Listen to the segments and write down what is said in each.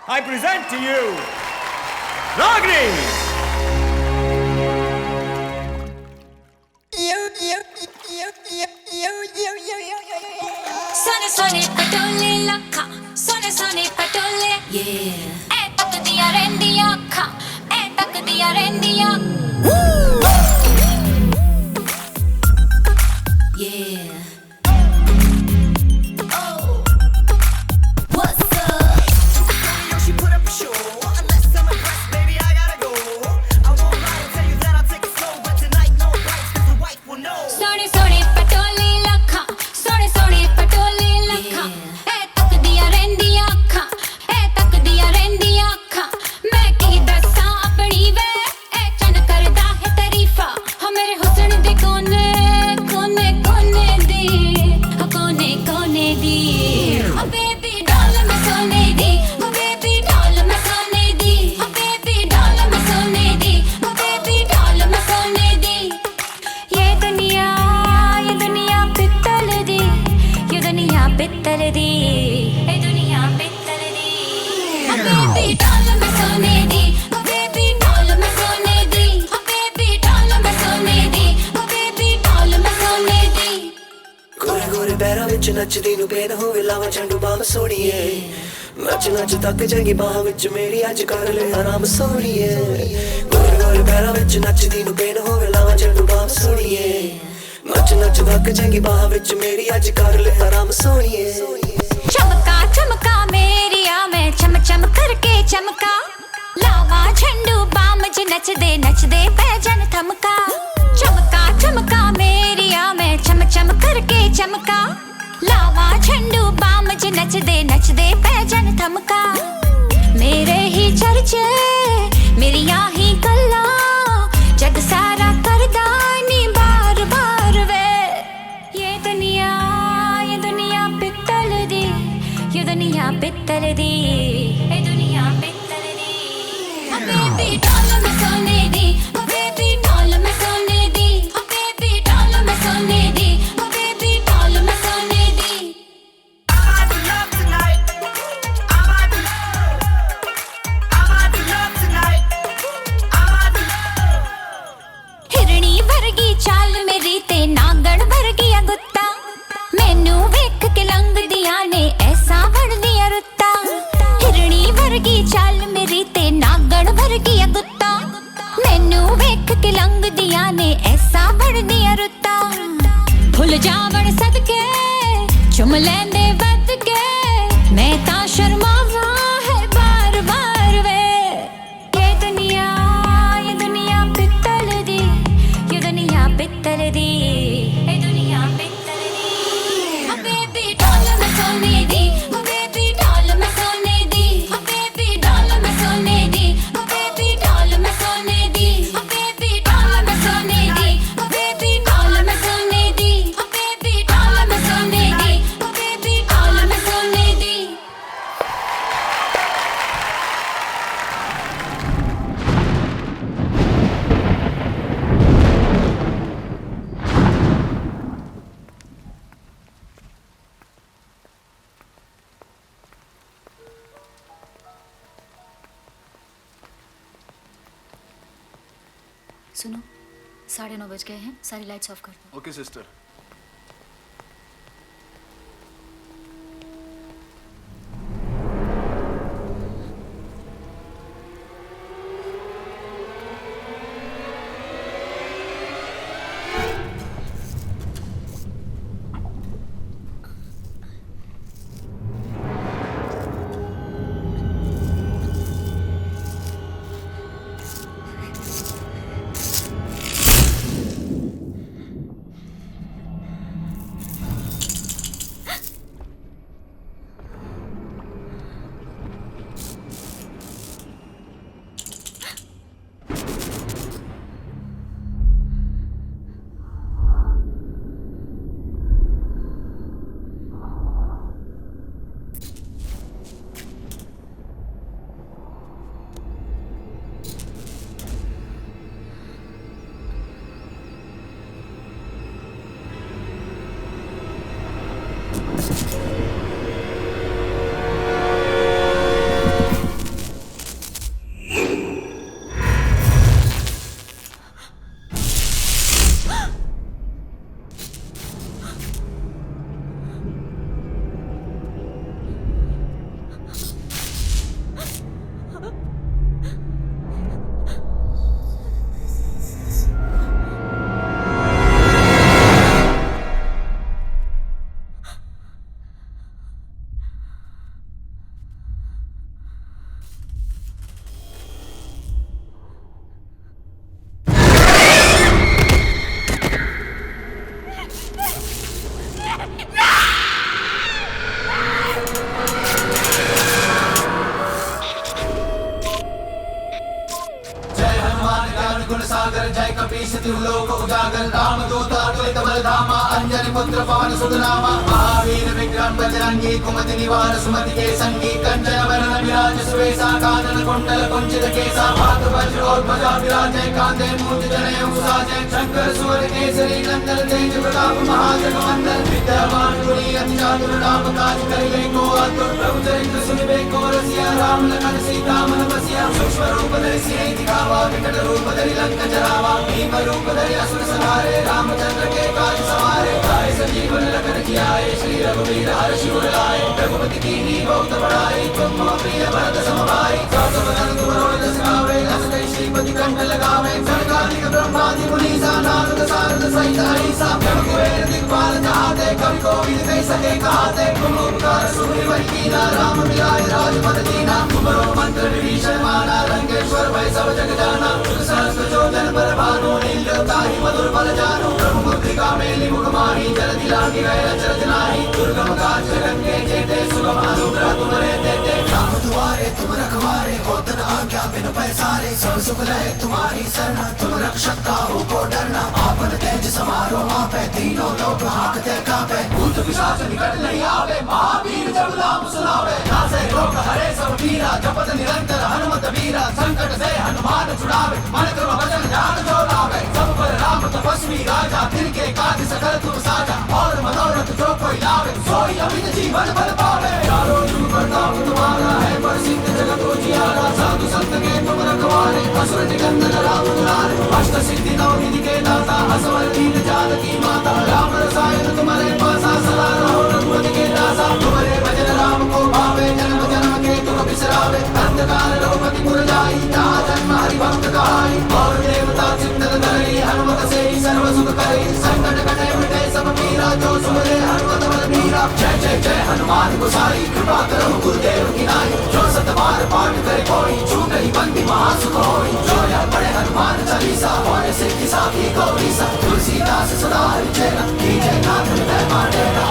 I present to you Ragini! Sone sone patole lakha, sone sone patole. Yeah. Eh tak diya rendiya kha, eh tak diya rendiya. Woo! Yeah. Oh. What's up? She put up a show. Unless I'm impressed, baby, I gotta go. I won't lie and tell you that I'll take it slow, but tonight no bites, 'cause the wife will know. Sone sone patole lakha, sone sone patole lakha. Eh tak diya rendiya kha, eh tak diya rendiya kha. मैं की दसा अपनी वे, eh चन करदा है तारीफा. हाँ मेरे हुस्न दे कोने कोने कोने दी, हाँ कोने कोने दी. हाँ baby doll मैं सोने दी, हाँ baby doll मैं सोने दी, हाँ baby doll मैं सोने दी, हाँ baby doll मैं सोने दी. ये दुनिया पित्तल दी, ये दुनिया पित्तल दी, ये दुनिया पित्तल दी. हाँ baby doll मैं सोने दी, हाँ baby doll मैं सोने दी, हाँ baby doll मैं सोने दी, हाँ baby doll मैं सोने दी. गोरे गोरे पैरां विच नचदी नूं पेन होवे लावां झंडू बाम सोहणीए नच नच तक जाएगी बाह विच मेरी अज कर ले आराम सोहणीए गोरे गोरे पैरां विच नचदी नूं पेन होवे लावां झंडू बाम सोहणीए नच नच तक जाएगी बाह विच मेरी अज कर ले आराम सोहणीए चमका चमका मेरिया मैं चम चम करके चमका लावा झंडू बाम च नचदे पैजन थमका चमका चमका मेरिया मैं चम चम करके चमका लावा झंडू बाम च नचदे पैजन थमका मेरे ही चर्चे मेरिया ही गल्ला जग सारा करदा नी बार बार वे ये दुनिया पित्तल दी, ये दुनिया पित्तल दी, ये दुनिया पित्तल दी. हाँ baby doll मैं सोने दी, हाँ baby doll मैं सोने दी, हाँ baby doll मैं सोने दी, हाँ baby doll मैं सोने दी. I'm about to love tonight. I'm about to love. I'm about to love tonight. I'm about to love. हिरणी वर्गी चाल मेरी ते नागण वर्गी गुत्ता मैनू वेख के लंघ दिया ने ऐसा बन दिया रुत्ता हिरणी वर्गी चाल मेरी ते नागण वर्गी गुत्ता मैनू वेख के लंघ दिया ने ऐसा बन दिया रुत्ता भुल जावण सदके चुम लैंदे वध के मैं ता शर्मावा है बार बार वे ये दुनिया पित्तल दी, ये दुनिया पित्तल दी, ये दुनिया पित्तल दी. हाँ baby doll मैं सोने दी, हाँ baby doll मैं सोने दी, हाँ baby doll मैं सोने दी, हाँ baby doll मैं सोने दी, हाँ baby doll मैं सोने दी, हाँ baby doll मैं सोने दी, हाँ baby doll मैं सोने दी, हाँ baby doll मैं सोने दी. सुनो 9:30 बज गए हैं सारी लाइट्स ऑफ कर दो ओके सिस्टर सागर जय कपीश तिहुलोक उजागर रामदूत अतुलित बलधामा अंजनी पुत्र पवन सुत नामा महावीर विक्रम बजरंगी कुमति निवार सुमति के संगी कंचन वरण विराज सुवेशा कानन कुंडल कुंचित केसा हाथ वज्रोध्वजा विराजय कांधे मूर्ति जनेऊ साजय शंकर सुवर केसरी नंदन तेज प्रताप महाजगवंदन विद्यावान गुणी अति चातुर राम काज करिबे को अतुर प्रभु चरित्र सुनिबे को रसिया राम लखन सीता मन बसिया सूक्ष्म रूप धरि सिंह दिखावा विकट रूप धरि लंक जरावा भीम रूप धरि असुर संहारे रामचंद्र के काज सवारे गाय संजीवन लखन जियाए श्री रघुवीर हर्षि उर लाए रघुपति कीन्ही बहुत बड़ाई तुम मम प्रिय भरत सम भाई सास बदन तुमरो जस गावे हस कई श्रीपति कंठ लगावे सनकादिक ब्रह्मादि मुनीसा नारद सारद सहित अहिसा जब कुबेर दिक्पाल चाहते कवि कोविद कहि सके कहाते तुम उपकार सुग्रीव कीना राम मिलाए राजपद दीना तुमरो मंत्र विभीषण माना लंकेश्वर भय सब जग जाना सहस्त्र जो जन पर भानु नीलताहि मधुर बल जानु प्रभु मुद्रिका मेलि मुख माहि जलधि लागी गए अचरज नाहि दुर्गम काज जगत के जेते सुगम अनुग्रह तुम्हारे देते राम दुआरे तुम रखवारे होत न आज्ञा बिनु पैसारे सब सुख लहे तुम्हारी शरण तुम रक्षक काहू को डरना आपन तेज समारो आपे तीनों लोक हाकते कापे भूत पिशाच निकट नहीं आवे महावीर जब नाम सुनावे नासे रोग हरे सब पीरा जपत निरंतर हनुमत वीरा संकट से हनुमान छुड़ावे मन क्रम वचन ध्यान जो लावे सब पर राम तपस्वी राजा तिनके काज सकल तुम साजा और मनोरथ जो कोई लावे सोई अमित जीवन बल पावे चारों जुग प्रताप तुम्हारा है प्रसिद्ध जगत उजियारा साधु संत के तुम रखवारे असुर निकंदन राम दुलारे अष्ट सिद्धि नौ निधि के दाता असवर दीन जानकी माता राम रसायन तुम्हारे पासा सदा रहो रघुपति के दासा तुम्हारे भजन राम को भावे जन्म जन्म के तुम बिसरावे अंधकार रघुपति पुर जाई जहाँ जन्म हरि भक्त कहाई और देवता चिंतन धरि हनुमत से ही सर्व सुख करे संकट कटे मिटे सब पीरा जो सुमरे हनुमत बल मीरा जय जय जय हनुमान गोसाई कृपा करो गुरुदेव की नाई जो सतबार पाठ करे कोई छूट ही बंदी महासुख होई जो यह पढ़े हनुमान चालीसा होने सिद्धि साखी गौरीसा तुलसीदास सदा हरिचेरा कीजय नाथ हृदय मांडेरा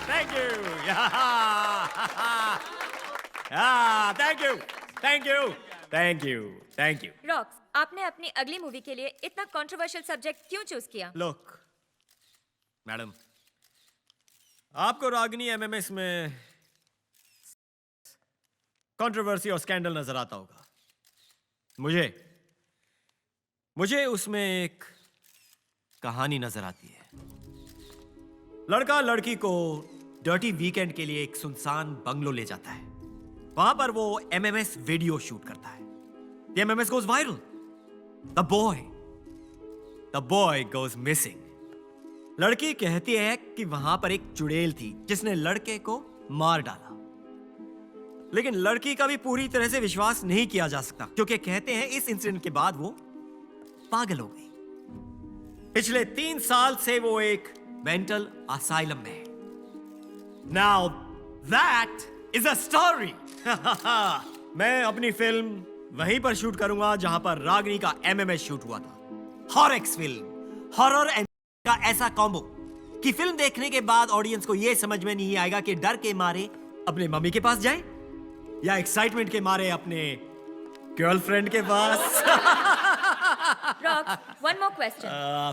Thank you. Thank you. Thank you. Thank you. Thank you. Rocks, आपने अपनी अगली मूवी के लिए इतना कंट्रोवर्शियल सब्जेक्ट क्यों चूज किया? Look, मैडम, आपको रागिनी एमएमएस में कंट्रोवर्सी और स्कैंडल नजर आता होगा। मुझे उसमें एक कहानी नजर आती है। लड़का लड़की को डर्टी वीकेंड के लिए एक सुनसान बंगलो ले जाता है। वहां पर वो एमएमएस वीडियो शूट करता है। The MMS goes viral. The boy goes missing. लड़की कहती है कि वहां पर एक चुड़ैल थी जिसने लड़के को मार डाला। लेकिन लड़की का भी पूरी तरह से विश्वास नहीं किया जा सकता क्योंकि कहते हैं इस इंसिडेंट के बाद वो पागल हो गई। पिछले 3 साल से वो एक मेंटल असाइलम में है। Now that is a story. मैं अपनी फिल्म वहीं पर शूट करूंगा जहां पर रागिनी का एमएमएस शूट हुआ था। हॉरएक्स फिल्म, हॉरर एंड का ऐसा कॉम्बो कि फिल्म देखने के बाद ऑडियंस को यह समझ में नहीं आएगा कि डर के मारे अपने मम्मी के पास जाए या एक्साइटमेंट के मारे अपने गर्लफ्रेंड के पास। Rocks, one more question.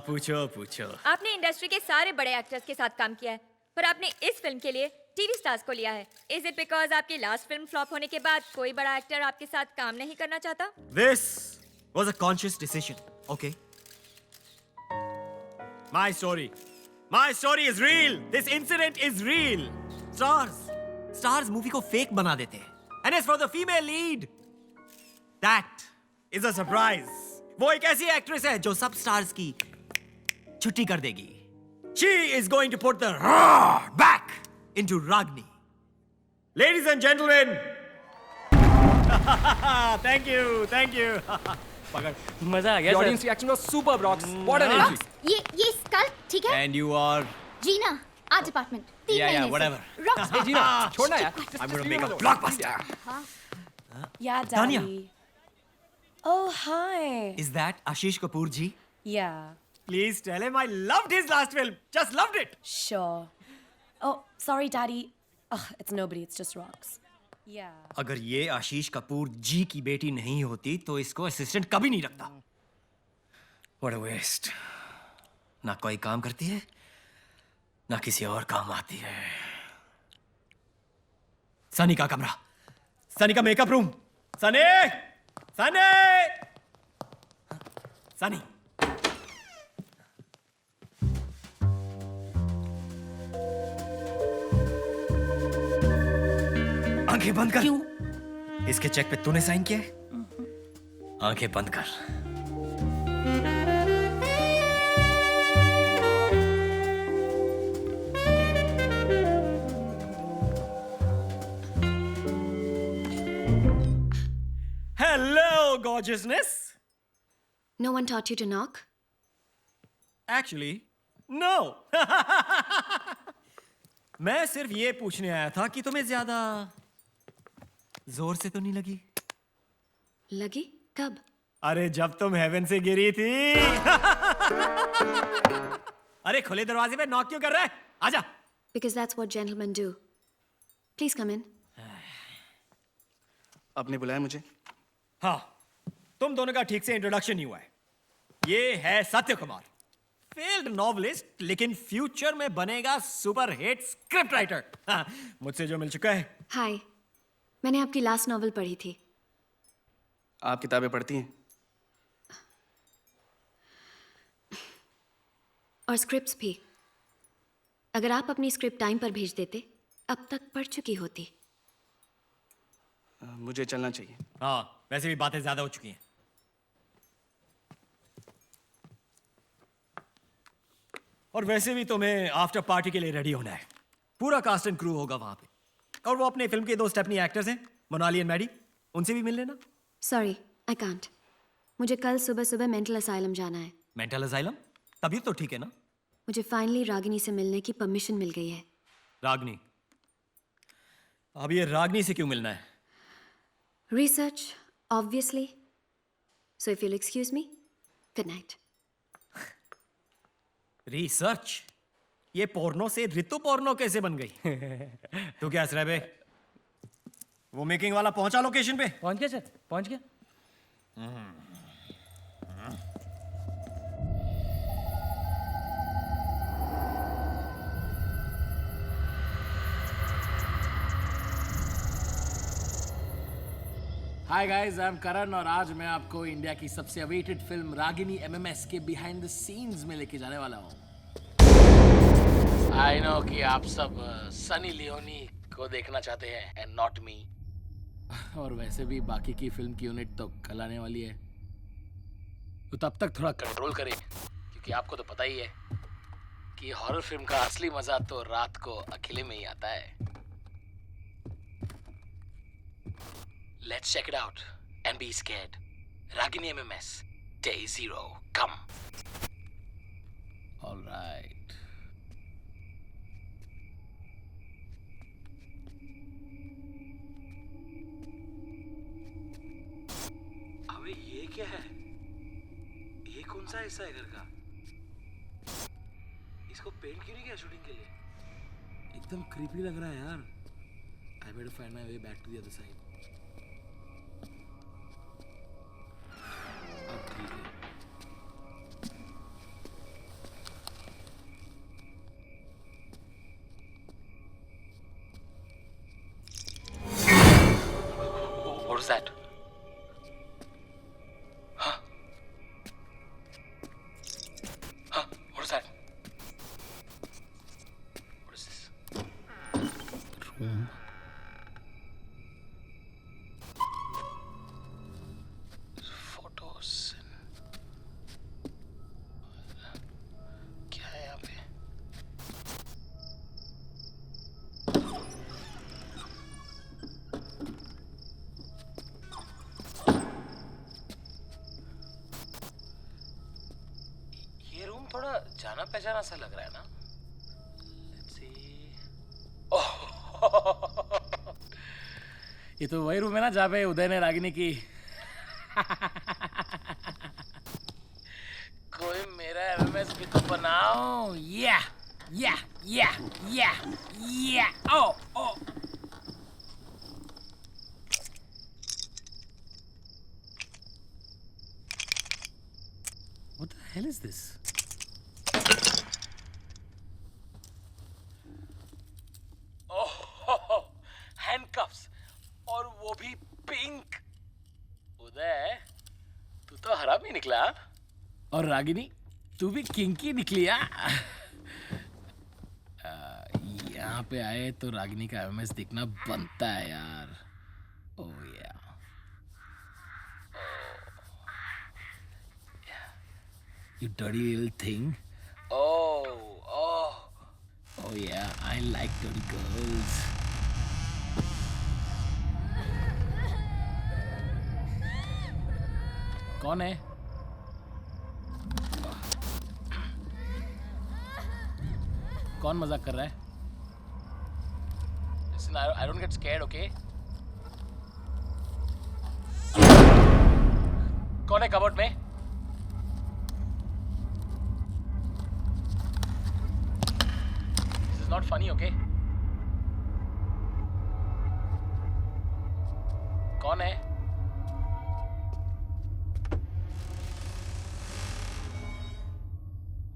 पूछो। आपने इंडस्ट्री के सारे बड़े एक्टर्स के साथ काम किया है, पर आपने इस फिल्म के लिए टीवी स्टार्स को लिया है। इज इट बिकॉज आपकी लास्ट फिल्म फ्लॉप होने के बाद कोई बड़ा एक्टर आपके साथ काम नहीं करना चाहता? This was a conscious decision, okay? My story is real. This incident is real. Stars movie को fake बना देते हैं. And as for the female lead, that is a surprise. वो एक ऐसी एक्ट्रेस है जो सब स्टार्स की छुट्टी कर देगी. She is going to put the roar back into Ragini. Ladies and gentlemen, thank you. मजा आ गया The sir. audience reaction was super, Rocks. What an entry. ये स्कल ठीक है? And you are Jeena, art department. 3 महीने से। whatever. Rocks, Hey, Gina, छोड़ना यार. I'm going to make a blockbuster. Yeah, Tanya. Daddy. Oh, hi. Is that Ashish Kapoor ji? Yeah. Please tell him I loved his last film. Just loved it. Sure. Oh, sorry, Daddy. It's nobody, it's just rocks. Yeah. अगर ये आशीष कपूर जी की बेटी नहीं होती तो इसको assistant कभी नहीं रखता. What a waste. ना कोई काम करती है, ना किसी और काम आती है. सनी का कमरा, सनी का मेकअप रूम. सनी, सनी, सनी. आंखें बंद कर. क्यों? इसके चेक पे तूने साइन किया है? आंखें बंद कर. Hello, gorgeousness. No one taught you to knock? Actually, no. मैं सिर्फ ये पूछने आया था कि तुम्हें ज्यादा जोर से तो नहीं लगी? लगी? कब? अरे जब तुम हेवन से गिरी थी. अरे खुले दरवाजे पे नॉक क्यों कर रहा है? आजा. Because that's what gentlemen do. Please come in. आपने बुलाया मुझे? हाँ, तुम दोनों का ठीक से इंट्रोडक्शन नहीं हुआ है. ये है सत्य कुमार, फेल्ड नॉवलिस्ट, लेकिन फ्यूचर में बनेगा सुपर हिट स्क्रिप्ट राइटर. मुझसे जो मिल चुका है. हाय, मैंने आपकी लास्ट नॉवल पढ़ी थी. आप किताबें पढ़ती हैं? और स्क्रिप्ट्स भी. अगर आप अपनी स्क्रिप्ट टाइम पर भेज देते, अब तक पढ़ चुकी होती. मुझे चलना चाहिए. हाँ, वैसे भी बातें ज्यादा हो चुकी हैं. और वैसे भी तुम्हें आफ्टर पार्टी के लिए रेडी होना है. पूरा कास्ट एंड क्रू होगा वहां पे. और वो अपने फिल्म के 2 स्टेपनी एक्टर्स हैं, मोनाली एंड मैडी. उनसे भी मिल लेना. Sorry, I can't. मुझे कल सुबह सुबह मेंटल असाइलम जाना है. Mental asylum? तबीयत तो ठीक है ना? मुझे फाइनली रागिनी से मिलने की परमिशन मिल गई है. रागनी? अब ये रागनी से क्यों मिलना है? Research, obviously. So if you'll excuse me, good night. Research? ये पोर्नो से ऋतु पोर्नो कैसे बन गई? तू क्या हंस रहा है बे? वो मेकिंग वाला पहुंचा लोकेशन पे? पहुंच गया सर, पहुंच गया. हाय गाइस, आई एम करण और आज मैं आपको इंडिया की सबसे अवेटेड फिल्म रागिनी एमएमएस के बिहाइंड द सीन्स में लेके जाने वाला हूँ. आई नो कि आप सब सनी लियोनी को देखना चाहते हैं एंड नॉट मी. और वैसे भी बाकी की फिल्म की यूनिट तो कल आने वाली है, तो तब तक थोड़ा कंट्रोल करें, क्योंकि आपको तो पता ही है कि हॉरर फिल्म का असली मजा तो रात को अकेले में ही आता है. Let's check it out and be scared. Ragini MMS, Day 0, come. All right. अबे ये क्या है? ये कौन सा हिस्सा है घर का? इसको पेंट क्यों नहीं किया शूटिंग के लिए? एकदम क्रीपी लग रहा है यार. I better find my way back to the other side. What was that? Huh? Huh? What is that? What is this? Room. Photos. क्या है यहाँ पे? थोड़ा जाना पहचाना सा लग रहा है ना. Let's see. ये तो वही रूम है ना जहाँ पे उदय ने रागिनी की कोई मेरा MMS now. Yeah. Oh. What the hell is this? Oh, handcuffs. और वो भी पिंक. उदय, तू तो हरामी निकला. और रागिनी, तू भी किंकी निकली. यहाँ पे आए तो रागिनी का एमएस दिखना बनता है यार. ओह या. You dirty little thing. Oh yeah, I like dirty girls. कौन है? कौन मजाक कर रहा है? Listen, I don't get scared, okay? कौन है कबर्ड में? This is not funny, okay? कौन है?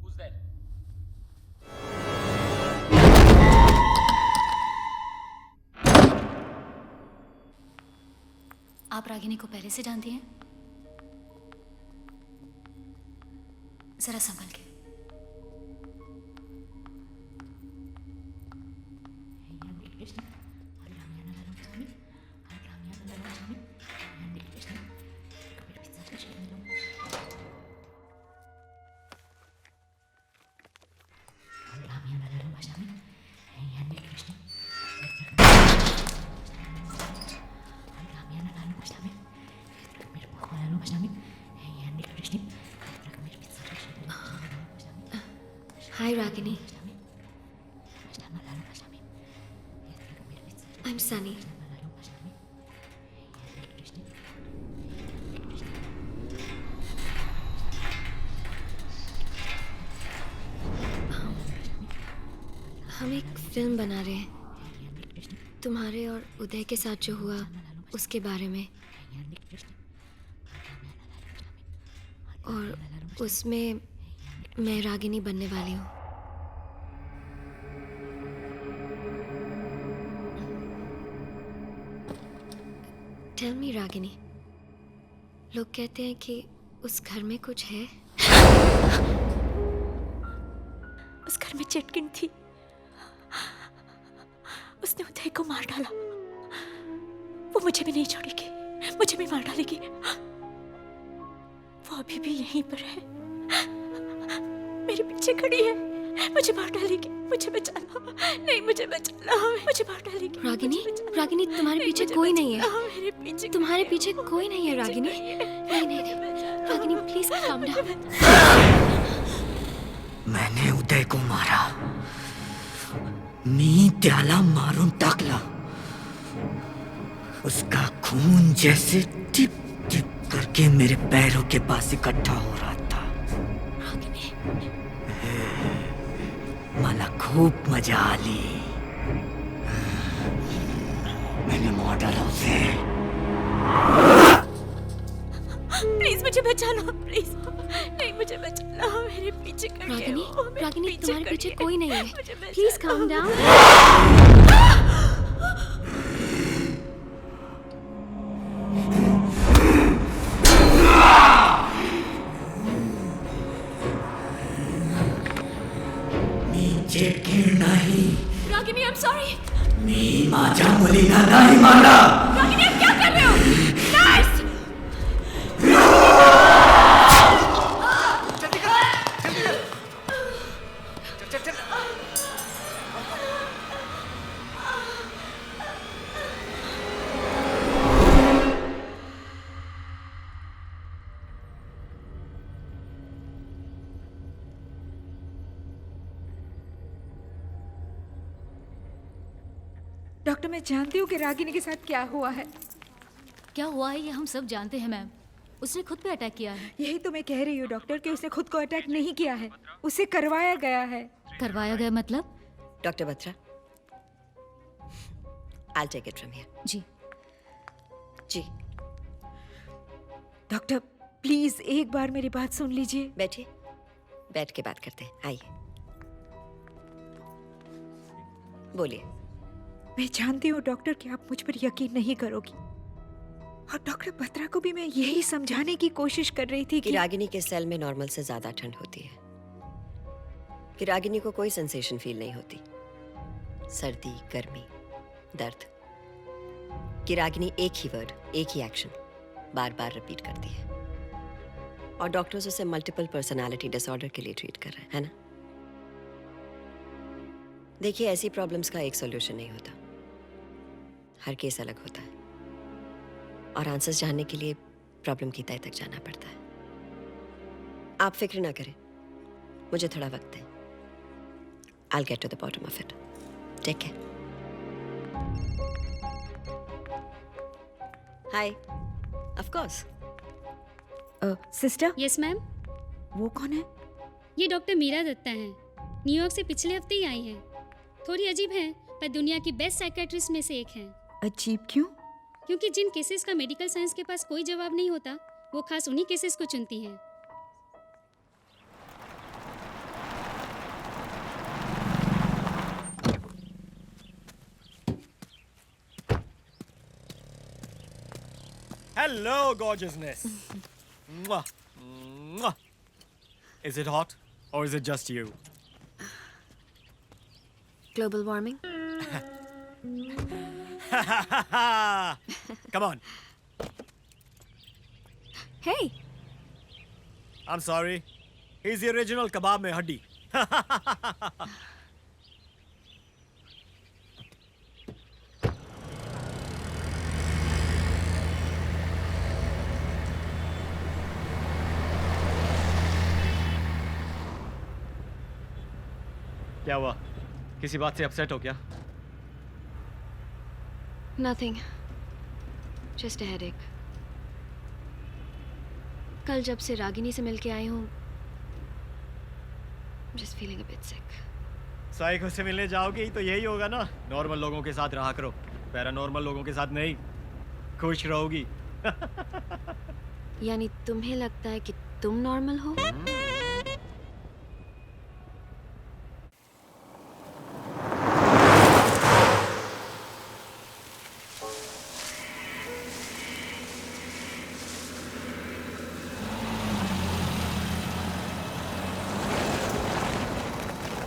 Who's there? आप रागिनी को पहले से जानती हैं? जरा संभल के. Hi, Ragini. I'm Sunny. हम एक फिल्म बना रहे हैं तुम्हारे और उदय के साथ जो हुआ उसके बारे में, और उसमें मैं रागिनी बनने वाली हूँ. टेल मी रागिनी, लोग कहते हैं कि उस घर में कुछ है. उस घर में चिटकिन थी. उसने उदय को मार डाला. वो मुझे भी नहीं छोड़ेगी, मुझे भी मार डालेगी. वो अभी भी यहीं पर है, मेरे पीछे खड़ी है. मुझे मार डालेगी. मुझे बचाना. नहीं, मुझे बचाना. मुझे मार डालेगी. रागिनी, रागिनी तुम्हारे पीछे कोई नहीं है. तुम्हारे पीछे कोई नहीं है रागिनी. नहीं. Ragini please calm down. मैंने उदय को मारा. मी त्याला मारून टाकला. उसका खून जैसे टिप टिप करके मेरे पैरों के पास इकट्ठा हो रहा था. मला खूप मजा आली. मैंने मार डाला उसे. प्लीज मुझे बचाना. प्लीज नहीं, मुझे बचाना. मेरे पीछे खड़ी है. रागिनी, रागिनी तुम्हारे पीछे कोई नहीं है. Please calm down. नाही. Ragini, I'm sorry. मी माझ्या मुलीला नाही मारला. रागिनी, आप क्या कर रहे हो? नाइस. डॉक्टर, मैं जानती हूँ कि रागिनी के साथ क्या हुआ है. क्या हुआ है ये हम सब जानते हैं मैम. उसने खुद पे अटैक किया है। यही तो मैं कह रही हूँ डॉक्टर कि उसने खुद को अटैक नहीं किया है, उसे करवाया गया है। करवाया गया मतलब? Doctor Batra, I'll take it from here. जी जी डॉक्टर प्लीज एक बार मेरी बात सुन लीजिए। बैठिए, बैठ के बात करते हैं, आइए बोलिए। मैं जानती हूँ डॉक्टर कि आप मुझ पर यकीन नहीं करोगी, और डॉक्टर बत्रा को भी मैं यही समझाने की कोशिश कर रही थी कि रागिनी के सेल में नॉर्मल से ज्यादा ठंड होती है। कि रागिनी को कोई सेंसेशन फील नहीं होती, सर्दी, गर्मी, दर्द। कि रागिनी एक ही वर्ड, एक ही एक्शन बार बार रिपीट करती है, और डॉक्टर्स उसे मल्टीपल पर्सनालिटी डिसऑर्डर के लिए ट्रीट कर रहे हैं, है ना? देखिए, ऐसी प्रॉब्लम्स का एक सॉल्यूशन नहीं होता, हर केस अलग होता है, और आंसर्स जानने के लिए प्रॉब्लम की तह तक जाना पड़ता है। आप फिक्र ना करें, मुझे थोड़ा वक्त है। I'll get to the bottom of it. Take care. Hi. Of course. Sister. Yes ma'am. वो कौन है? ये डॉक्टर मीरा दत्ता हैं, न्यूयॉर्क से पिछले हफ्ते ही आई हैं। थोड़ी अजीब हैं, पर दुनिया की बेस्ट साइकेट्रिस्ट में से एक हैं। अजीब क्यों? क्योंकि जिन केसेस का मेडिकल साइंस के पास कोई जवाब नहीं होता, वो खास उन्हीं केसेस को चुनती हैं। Hello, gorgeousness. Mwah. Mwah. Is it hot or is it just you? Global warming? Come on. Hey. I'm sorry. He's the original kebab mein haddi. क्या हुआ? किसी बात से अपसेट हो क्या? Nothing. Just a headache. कल जब से रागिनी से मिलके आई हूँ, just feeling a bit sick. Psycho से मिलने जाओगी तो यही होगा ना, नॉर्मल लोगों के साथ रहा करो, पैरानॉर्मल लोगों के साथ नहीं। खुश रहोगी। यानी तुम्हें लगता है कि तुम नॉर्मल हो?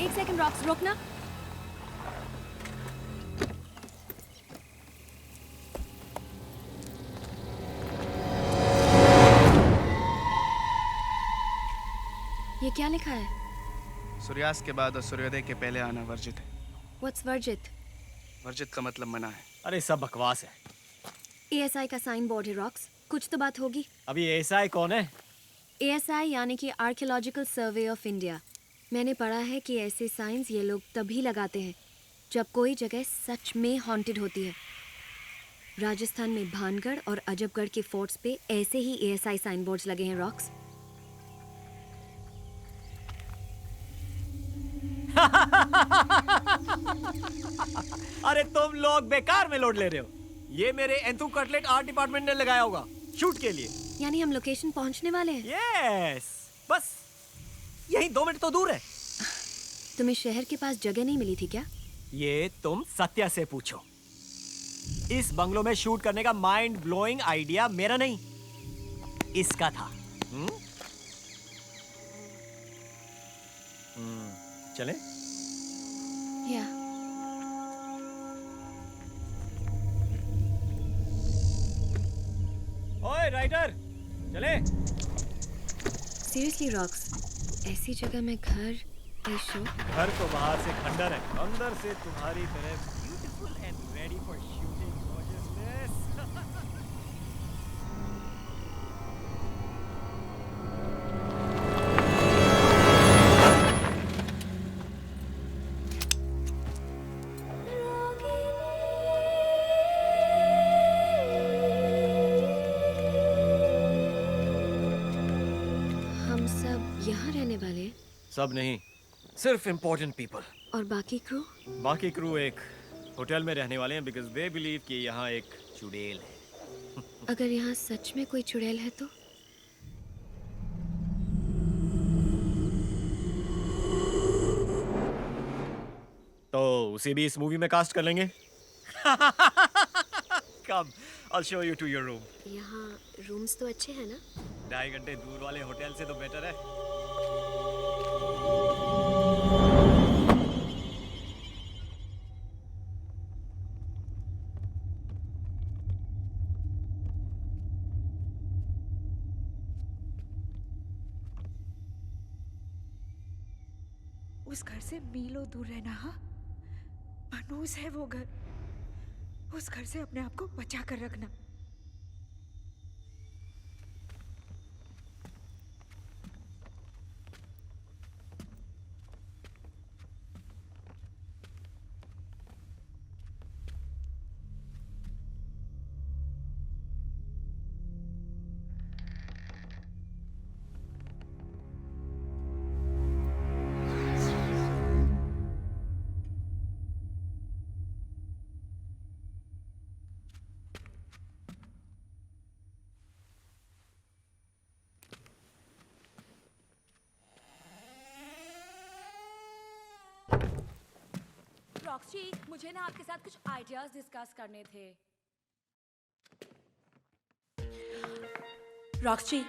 एक सेकंड रॉक्स, रोकना। ये क्या लिखा है? सूर्यास्त के बाद और सूर्योदय के पहले आना वर्जित है। What's वर्जित? वर्जित का मतलब मना है। अरे सब बकवास है। ASI का साइन बोर्ड है रॉक्स, कुछ तो बात होगी। अभी ASI कौन है? ASI यानी कि आर्कियोलॉजिकल सर्वे ऑफ इंडिया। मैंने पढ़ा है कि ऐसे साइंस ये लोग तभी लगाते हैं जब कोई जगह सच में हॉन्टेड होती है। राजस्थान में भानगढ़ और अजबगढ़ के फोर्ट्स पे ऐसे ही ASI साइन बोर्ड्स लगे हैं रॉक्स। अरे तुम लोग बेकार में लोड ले रहे हो। ये मेरे एंथू कटलेट आर्ट डिपार्टमेंट ने लगाया होगा शूट के लिए। यानी हम लोकेशन पहुंचने वाले हैं? यस, बस यही 2 मिनट तो दूर है। तुम्हें शहर के पास जगह नहीं मिली थी क्या? ये तुम सत्या से पूछो। इस बंगलो में शूट करने का माइंड ब्लोइंग आइडिया मेरा नहीं, इसका था। चले? या। ओए राइटर, चले? सीरियसली रॉक्स, ऐसी जगह में घर, ये शो? घर तो बाहर से खंडर है, अंदर से तुम्हारी तरह beautiful and ready for shooting gorgeousness. हम सब यहाँ रहने वाले हैं? सब नहीं, सिर्फ इम्पोर्टेंट पीपल। और बाकी क्रू? बाकी क्रू एक होटल में रहने वाले हैं बिकॉज दे बिलीव कि यहाँ एक चुड़ैल है। अगर यहाँ सच में कोई चुड़ैल है तो? तो उसे भी इस मूवी में कास्ट कर लेंगे। कम, I'll show you to your room. यहाँ रूम्स तो अच्छे हैं ना? 2.5 घंटे दूर वाले होटल से तो बेटर है। उस घर से मीलों दूर रहना। हाँ, मनूस है वो घर। उस घर से अपने आप को बचा कर रखना। रॉक्सी, मुझे ना आपके साथ कुछ आइडियाज डिस्कस करने थे। रॉक्सी,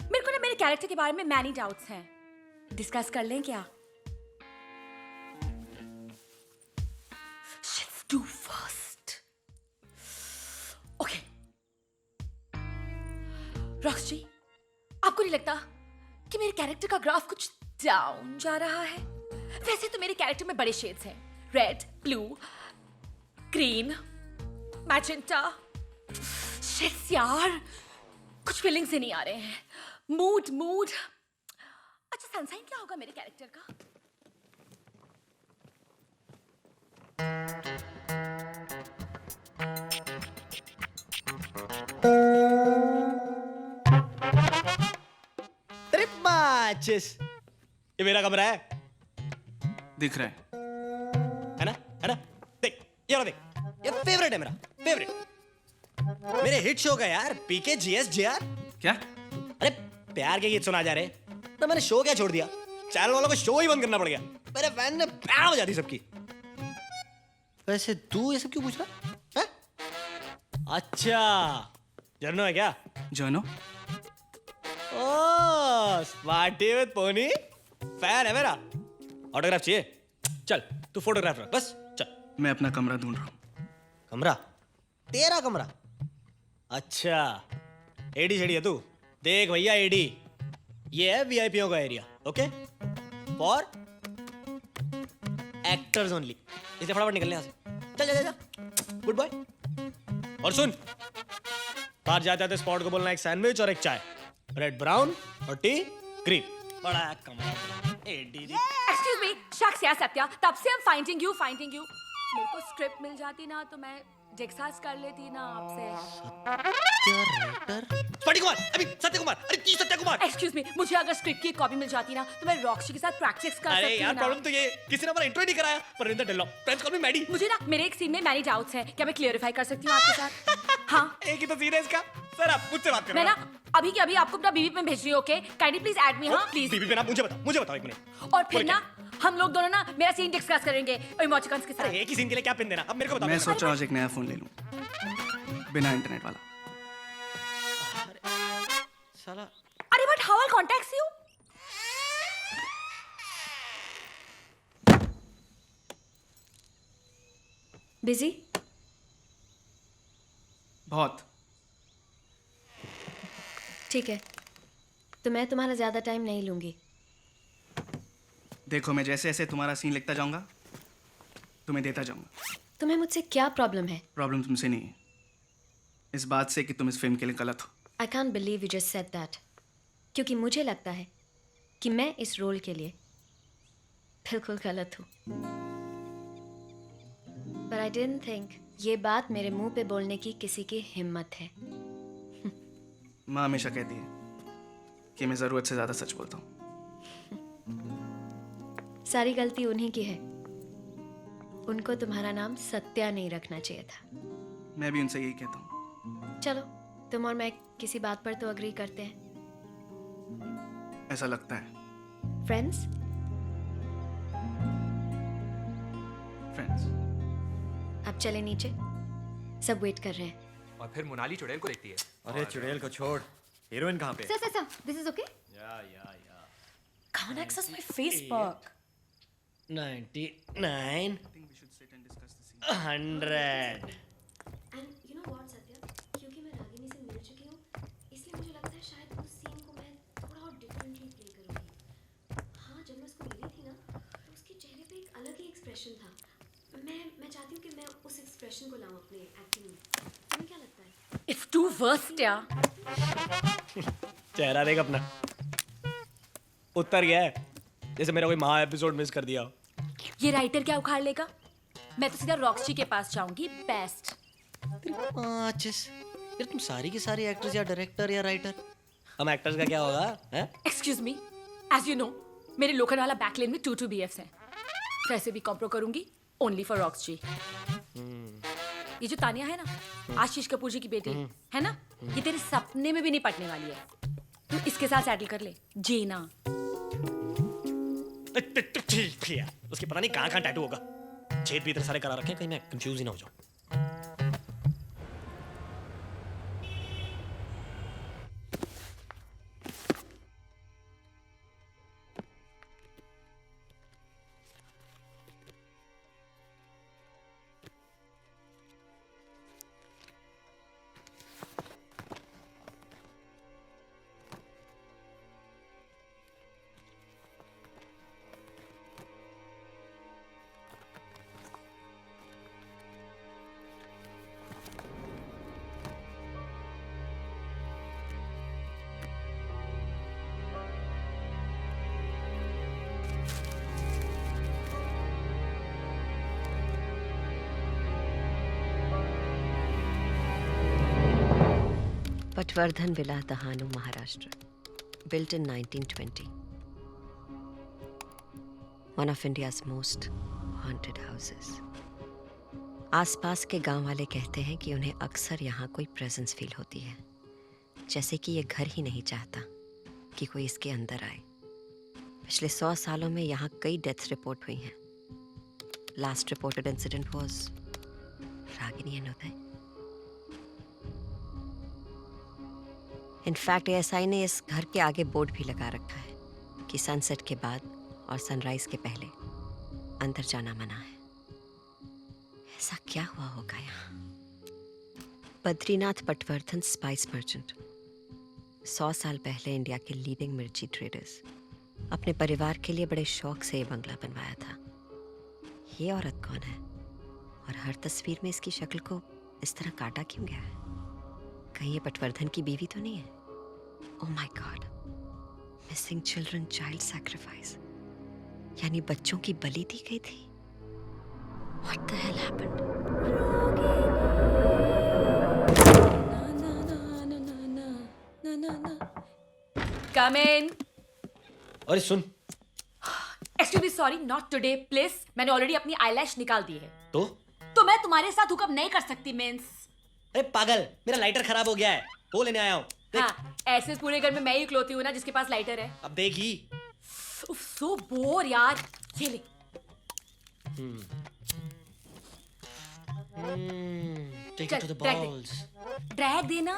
मेरे को ना मेरे कैरेक्टर के बारे में मैनी डाउट्स हैं। डिस्कस कर लें क्या? Let's do first. Okay. Roxy, आपको नहीं लगता कि मेरे कैरेक्टर का ग्राफ कुछ डाउन जा रहा है? वैसे तो मेरे कैरेक्टर में बड़े शेड्स हैं, red, blue, green, magenta. Sheets यार, कुछ फीलिंग्स ही नहीं आ रहे हैं। मूड। अच्छा, सनशाइन क्या होगा मेरे कैरेक्टर का? ये मेरा कमरा है। दिख रहा है ना? देख, ये वाला देख, ये फेवरेट है मेरा, फेवरेट। मेरे हिट शो का यार, पीके जीएस जेआर। क्या? अरे प्यार के गीत सुना जा रहे, तो मैंने शो क्या छोड़ दिया? चैनल वालों को शो ही बंद करना पड़ गया। मेरे फैन ने बैंड बजा दी सबकी। वैसे तू ये सब क्यों पूछ रहा है? अच्छा, जर्नो है क्या? Journo? Oh, smarty with pony. Fan है मेरा। ऑटोग्राफ चाहिए? चल, तू फोटोग्राफ रख, बस चल। मैं अपना कमरा ढूंढ रहा हूँ। कमरा? तेरा कमरा? अच्छा, एडी शेडी है तू? देख भैया एडी, ये है वीआईपीओ का area, okay? For actors only. इसे फटाफट निकलने यहाँ से। चल। Good boy. और सुन, बाहर जाते आते स्पॉट को बोलना एक सैंडविच और एक चाय, रेड ब्राउन और टी ग्रीन। बड़ा कमरा। एडी। एक्सक्यूज मी, शख्स या सत्या, तब से हम फाइंडिंग यू। मेरे को स्क्रिप्ट मिल जाती ना तो मैं डिस्कस कर लेती ना आपसे। सत्य कुमार, अरे की सत्य कुमार। एक्सक्यूज मी, मुझे अगर स्क्रिप्ट की कॉपी मिल जाती ना तो मैं रॉक्सी के साथ प्रैक्टिस कर सकती अरे यार, प्रॉब्लम तो ये किसी ने हमारा इंट्रो नहीं कराया। परिंदर डेलो, फ्रेंड्स कॉल मी मैडी। मुझे ना मेरे एक सीन में मैनी डाउट्स हैं, क्या मैं क्लियरिफाई कर सकती हूँ आपके साथ? हाँ, एक ही तो सीन है इसका। सर आप मुझसे बात करो। मैं ना अभी के अभी आपको अपना बीवी पे भेज रही हूँ, okay? Kindly please add me. हाँ प्लीज। बीवी पे ना, मुझे बताओ 1 मिनट। और फिर ना हम लोग दोनों ना मेरा सीन डिस्कस करेंगे इमोटिकॉन्स के साथ। एक ही सीन के लिए क्या पिन देना? अब मेरे को बताओ। मैं सोच रहा हूँ आज एक नया फोन ले लूँ, बिना इंटरनेट वाला। साला। अरे but how eye contact you? Busy? बहुत। ठीक है, तो मैं तुम्हारा ज्यादा टाइम नहीं लूंगी। देखो, मैं जैसे जैसे तुम्हारा सीन लिखता जाऊंगा तुम्हें देता जाऊंगा। तुम्हें मुझसे क्या प्रॉब्लम है? प्रॉब्लम तुमसे नहीं है, इस बात से कि तुम इस फिल्म के लिए गलत हो। I can't believe you just said that, क्योंकि मुझे लगता है कि मैं इस रोल के लिए बिल्कुल गलत हूँ। पर आई डिडंट थिंक ये बात मेरे मुंह पे बोलने की किसी की हिम्मत है। माँ हमेशा कहती है कि मैं ज़रूरत से ज़्यादा सच बोलता हूँ। सारी गलती उन्हीं की है। उनको तुम्हारा नाम सत्या नहीं रखना चाहिए था। मैं भी उनसे यही कहता हूँ। चलो, तुम और मैं किसी बात पर तो अग्री करते हैं। ऐसा लगता है। फ्रेंड्स? फ्रेंड्स। अब चले नीचे, सब वेट कर रहे हैं। और फिर मोनाली चुड़ैल को देखती है। अरे चुड़ैल को छोड़, हीरोइन कहाँ पे? Sir, this is okay? या Can't access my Facebook. 99 100 And you know what, Satya? क्योंकि मैं रागिनी से मिल चुकी हूँ, इसलिए मुझे लगता है शायद उस सीन को मैं थोड़ा और डिफरेंटली प्ले करूँगी। हाँ, जब मैं उसको मिली थी ना, तो उसके चेहरे पे एक अलग ही एक्सप्रेशन था। मैं चाहती हूँ कि मैं उस एक्सप्रेशन को लाऊं अपने एक्टिंग में। तुम्हें क्या लगता है? It's too worst, यार। चेहरा देख अपना, उतर गया है जैसे मेरा कोई महा एपिसोड मिस कर दिया। ये राइटर क्या उखाड़ लेगा? मैं तो सीधा रॉक्सी के पास जाऊंगी। बेस्ट। यार तुम सारी की सारी एक्ट्रेस या डायरेक्टर या राइटर, हम एक्टर्स का क्या होगा? Excuse me, as you know मेरे लोखंडवाला बैकलेन में 2 BFs हैं। वैसे भी कॉम्प्रो करूंगी ओनली फॉर रॉक्सी। ये जो तानिया है ना, आशीष कपूर जी की बेटी है ना, ये तेरे सपने में भी नहीं पटने वाली है। तू इसके साथ सेटल कर ले, जीना। उसके पता नहीं कहाँ टैटू होगा, छेद भी इतने सारे करा रखे हैं, कहीं मैं कंफ्यूज ही ना हो जाऊं। Patwardhan villa Dahanu, Maharashtra, built in 1920. One of India's most haunted houses. आसपास के गांव वाले कहते हैं कि उन्हें अक्सर यहाँ कोई प्रेजेंस फील होती है, जैसे कि ये घर ही नहीं चाहता कि कोई इसके अंदर आए। पिछले 100 सालों में यहाँ कई डेथ्स रिपोर्ट हुई हैं। Last reported incident was Ragini and Uday. In fact ASI ने इस घर के आगे बोर्ड भी लगा रखा है कि सनसेट के बाद और सनराइज के पहले अंदर जाना मना है। ऐसा क्या हुआ होगा यहाँ? बद्रीनाथ पटवर्धन, स्पाइस मर्चेंट, 100 साल पहले इंडिया के लीडिंग मिर्ची ट्रेडर्स, अपने परिवार के लिए बड़े शौक से ये बंगला बनवाया था। ये औरत कौन है और हर तस्वीर में इसकी शक्ल को इस तरह काटा क्यों गया है? कहीं ये पटवर्धन की बीवी तो नहीं है? Oh my God, missing children child sacrifice, यानी बच्चों की बलि दी गई थी। What the hell happened? Come in. अरे सुन, Excuse me, sorry, not today, please. मैंने ऑलरेडी अपनी आईलैश निकाल दी है। तो मैं तुम्हारे साथ हुकअप नहीं कर सकती मीन्स। अरे पागल, मेरा लाइटर खराब हो गया है, वो लेने आया हूँ। हाँ, ऐसे पूरे घर में मैं ही इकलौती हूँ ना जिसके पास लाइटर है। अब देखी। सो बोर यार, ये ले। Take it to the balls. Drag देना।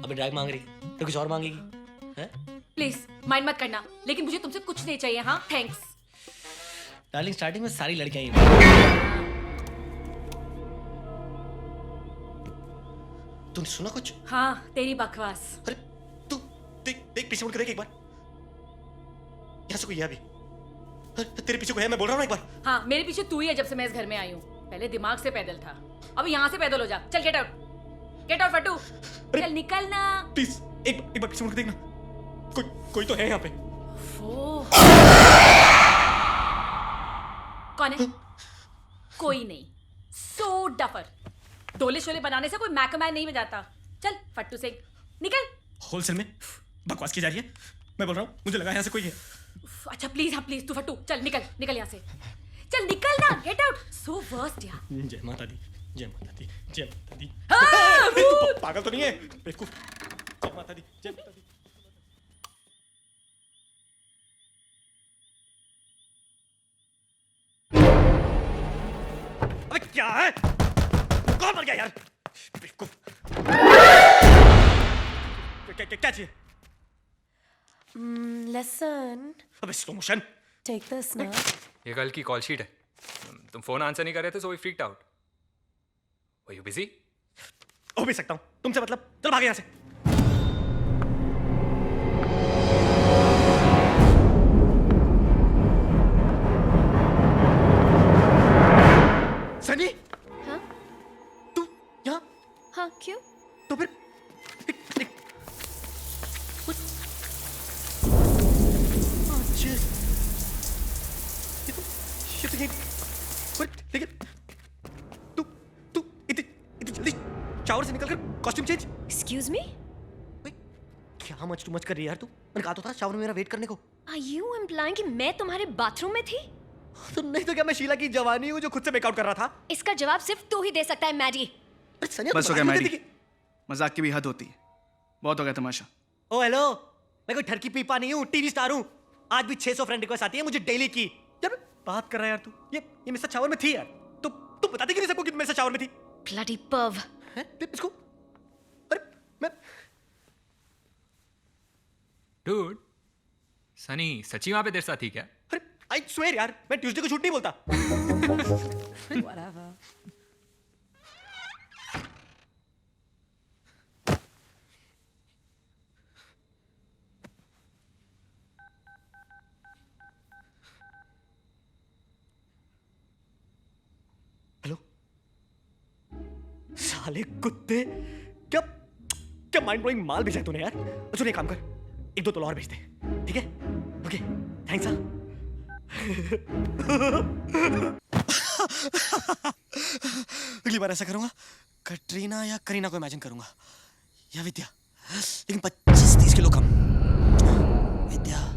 अबे ड्रैग मांग रही तो कुछ और मांगेगी हैं? प्लीज माइंड मत करना, लेकिन मुझे तुमसे कुछ नहीं चाहिए। हाँ, थैंक्स। डार्लिंग, स्टार्टिंग में सारी लड़कियां ही। तूने सुना कुछ? हाँ, तेरी बकवास। अरे तू देख पीछे मुड़ के देख एक बार, यहाँ से कोई है अभी? तेरे पीछे कोई है, मैं बोल रहा हूँ ना एक बार। हाँ, मेरे पीछे तू ही है जब से मैं इस घर में आई हूँ। पहले दिमाग से पैदल था, अब यहाँ से पैदल हो जा। चल गेट आउट फट्टू, चल निकल ना। प्लीज एक बार पीछे मुड़ के देखना, कोई तो है यहाँ पे। कौन है? कोई नहीं। सो डफर, डोले शोले बनाने से कोई मैकमैन नहीं बजाता। चल फट्टू से निकल। होलसेल में बकवास की जा रही है। मैं बोल रहा हूँ मुझे लगा यहाँ से कोई है। अच्छा प्लीज, हाँ प्लीज, तू फटू, चल निकल निकल यहाँ से, चल निकल ना, गेट आउट। सो वर्स्ट यार। जय माता दी, जय माता दी, जय माता दी। हाँ, तू पागल तो नहीं है बेवकूफ? जय माता दी, जय माता दी। अबे क्या है? कौन मर गया यार? बेवकूफ। क्या चाहिए? लेसन। अबे स्लो मोशन। टेक दिस ना। ये कल की कॉल शीट है। तुम फोन आंसर नहीं कर रहे थे, so we freaked out. Were you busy? हो भी सकता हूँ, तुमसे मतलब। चल भागे यहाँ से। सनी? हाँ? तू यहाँ? हाँ, क्यों? तो फिर लेकिन तू इतनी जल्दी शावर से निकलकर कॉस्ट्यूम चेंज? Excuse me? क्या मच टू मच कर रही है यार तू? मैंने कहा तो था शावर में मेरा वेट करने को। Are you implying कि मैं तुम्हारे बाथरूम में थी? तो नहीं तो क्या मैं शीला की जवानी हूँ जो खुद से मेकआउट कर रहा था? इसका जवाब सिर्फ तू ही दे सकता है, मैडी। बस हो गया मैडी, मजाक की भी हद होती है। बहुत हो गया तमाशा। ओ हेलो, मैं कोई ठरकी पीपा नहीं हूँ, टीवी स्टार हूँ। आज भी 600 फ्रेंड रिक्वेस्ट आती है मुझे डेली की। यार बात कर रहा है यार तू। ये मिस्टर शावर में थी यार। तू बताती क्यों नहीं सबको कि मिस्टर शावर में थी? Bloody perv। हैं? इसको अरे मैं डूड, सनी सच्ची वहां पे तेरे साथ थी क्या? अरे आई स्वेयर यार, मैं ट्यूसडे को झूठ नहीं बोलता। Whatever. हेलो साले कुत्ते, क्या क्या माइंड ब्लोइंग माल भेजा है तूने यार। चलो एक काम कर, 1-2 तोला और भेज दे, ठीक है? Okay thanks. अगली बार ऐसा करूंगा, कटरीना या करीना को इमेजिन करूंगा, या विद्या, लेकिन 25-30 किलो कम। Vidya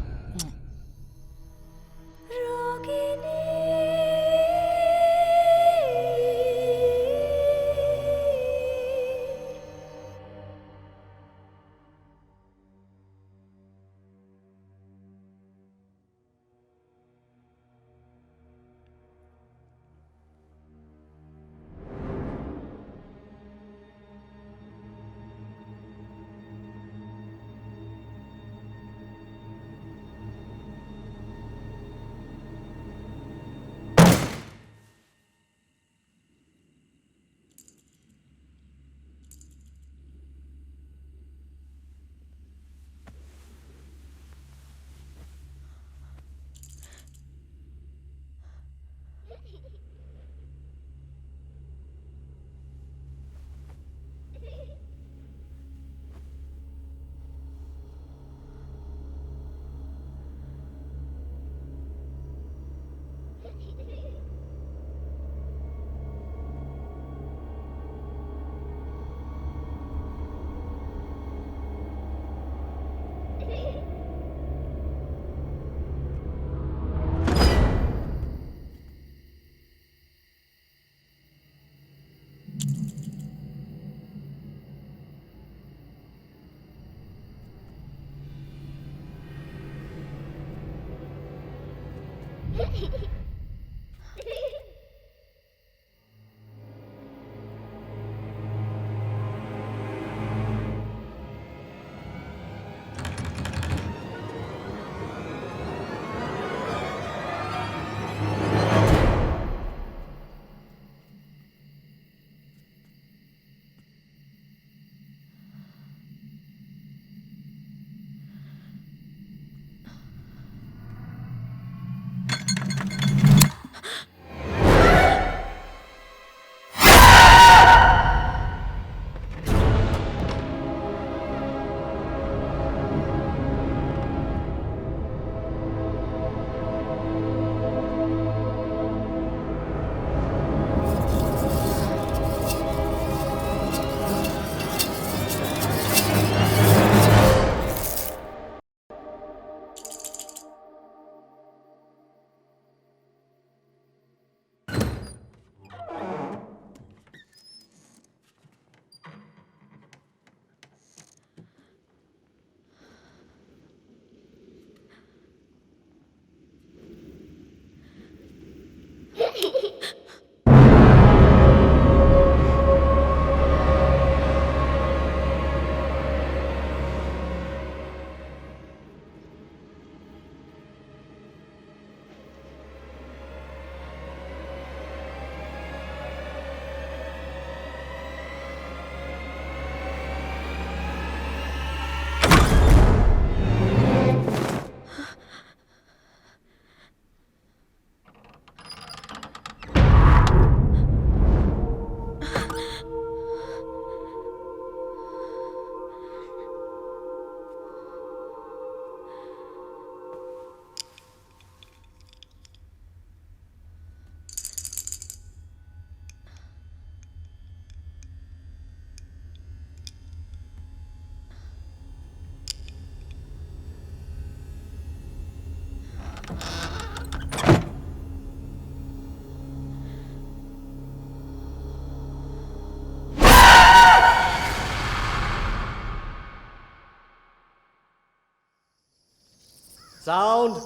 sound,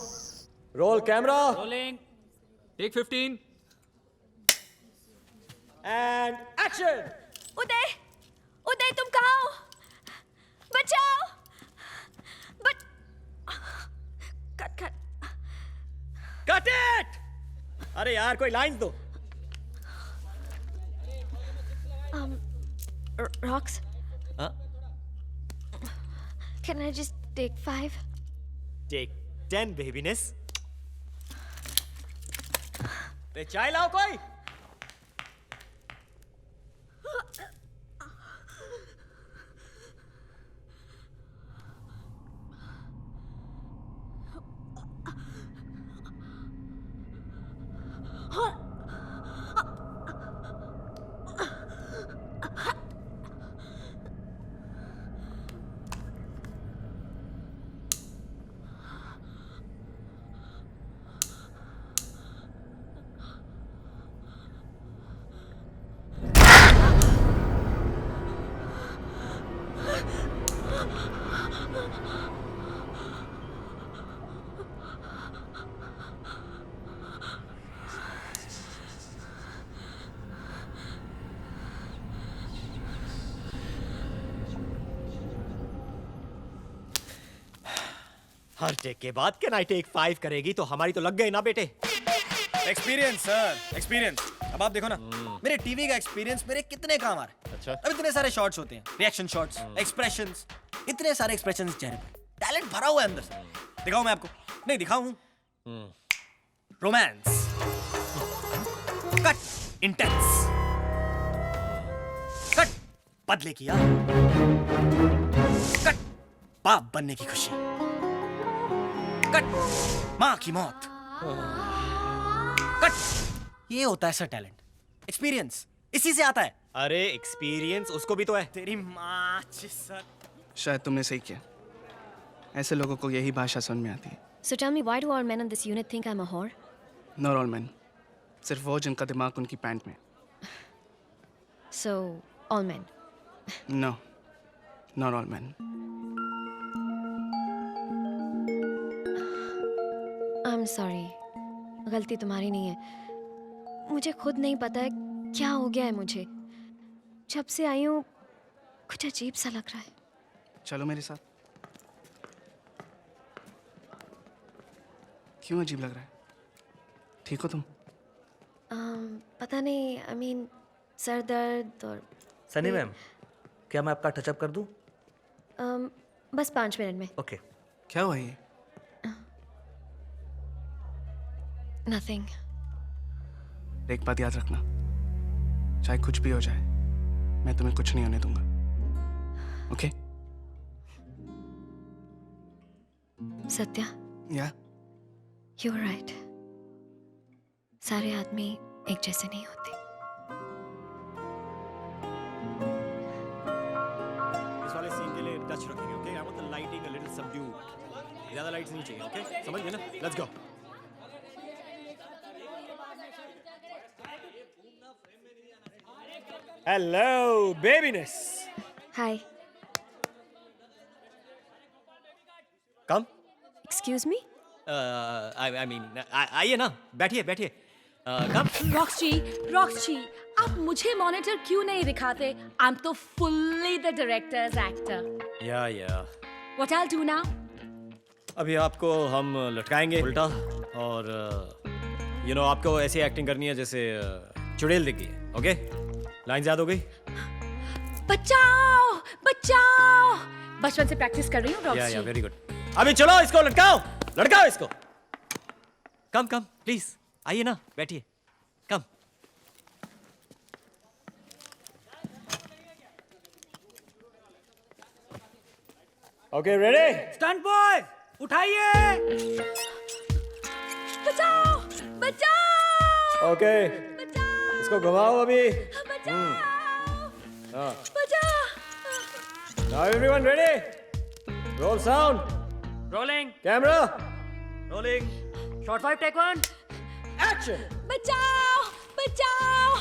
roll camera, rolling, take 15 and action. Uday, Uday तुम कहाँ हो? बचाओ! Cut cut cut it! अरे यार कोई लाइंस दो। Rocks, हाँ? can I just take 5? Take 10 बेबीनेस। रे चाय लाओ कोई। हर टेक के बाद कैन आई टेक 5 करेगी तो हमारी तो लग गई ना बेटे। Experience sir, experience. अब आप देखो ना, मेरे टीवी का एक्सपीरियंस मेरे कितने काम आ रहे हैं। अच्छा। अब इतने सारे शॉट्स होते हैं, रिएक्शन शॉट्स, एक्सप्रेशंस, इतने सारे एक्सप्रेशंस चेहरे पर, टैलेंट भरा हुआ है अंदर से। दिखाऊं मैं आपको? नहीं दिखाऊं। रोमांस, कट इंटेंस, कट बदले की याद, कट बाप बनने की खुशी, कट माँ की मौत, कट ये होता है सर टैलेंट, एक्सपीरियंस इसी से आता है। अरे एक्सपीरियंस उसको भी तो है। तेरी माँ सर। शायद तुमने सही किया, ऐसे लोगों को यही भाषा समझ में आती है। So tell me, why do all men in this unit think I'm a whore? Not all men, सिर्फ वो जिनका दिमाग उनकी पैंट में। So, all men. No, not all men. I'm sorry, गलती तुम्हारी नहीं है। मुझे खुद नहीं पता है क्या हो गया है मुझे। जब से आई हूँ कुछ अजीब सा लग रहा है। चलो मेरे साथ। क्यों अजीब लग रहा है? ठीक हो तुम? पता नहीं, I mean, सर दर्द और सनी मैम, क्या मैं आपका टचअप कर दूं? बस 5 मिनट में। ओके। क्या हुआ ये? Nothing. एक बात याद रखना, चाहे कुछ भी हो जाए, मैं तुम्हें कुछ नहीं होने दूंगा। ओके? सत्या, या? You were right. सारे आदमी एक जैसे नहीं होते। इस वाले सीन के लिए टच रखेंगे, okay? I want the lighting a little subdued. ज्यादा लाइट्स नहीं चाहिए, ओके? समझ गए ना? Let's go. Hello babyness. Hi. Come. Excuse me? I mean आइए ना, बैठिए बैठिए। कम। रॉक्स जी, आप मुझे मॉनिटर क्यों नहीं दिखाते? आई एम तो फुल्ली द डायरेक्टर्स एक्टर। या व्हाट आई डू नाउ? अभी आपको हम लटकाएंगे उल्टा और यू नो आपको ऐसी एक्टिंग करनी है जैसे चुड़ैल दिख गई है, ओके? लाइन याद हो गई? बचाओ बचाओ! बचपन से प्रैक्टिस कर रही हूँ रॉक्स जी। Very good. अभी चलो इसको लटकाओ, लटकाओ इसको। कम कम प्लीज, आइए ना, बैठिए। Come. Okay ready? Stunt boy उठाइए। बचाओ बचाओ! ओके इसको घुमाओ अभी। हाँ। Now everyone ready? Roll sound. Rolling. Camera. Rolling. Shot 5 take 1। Action. बचाओ बचाओ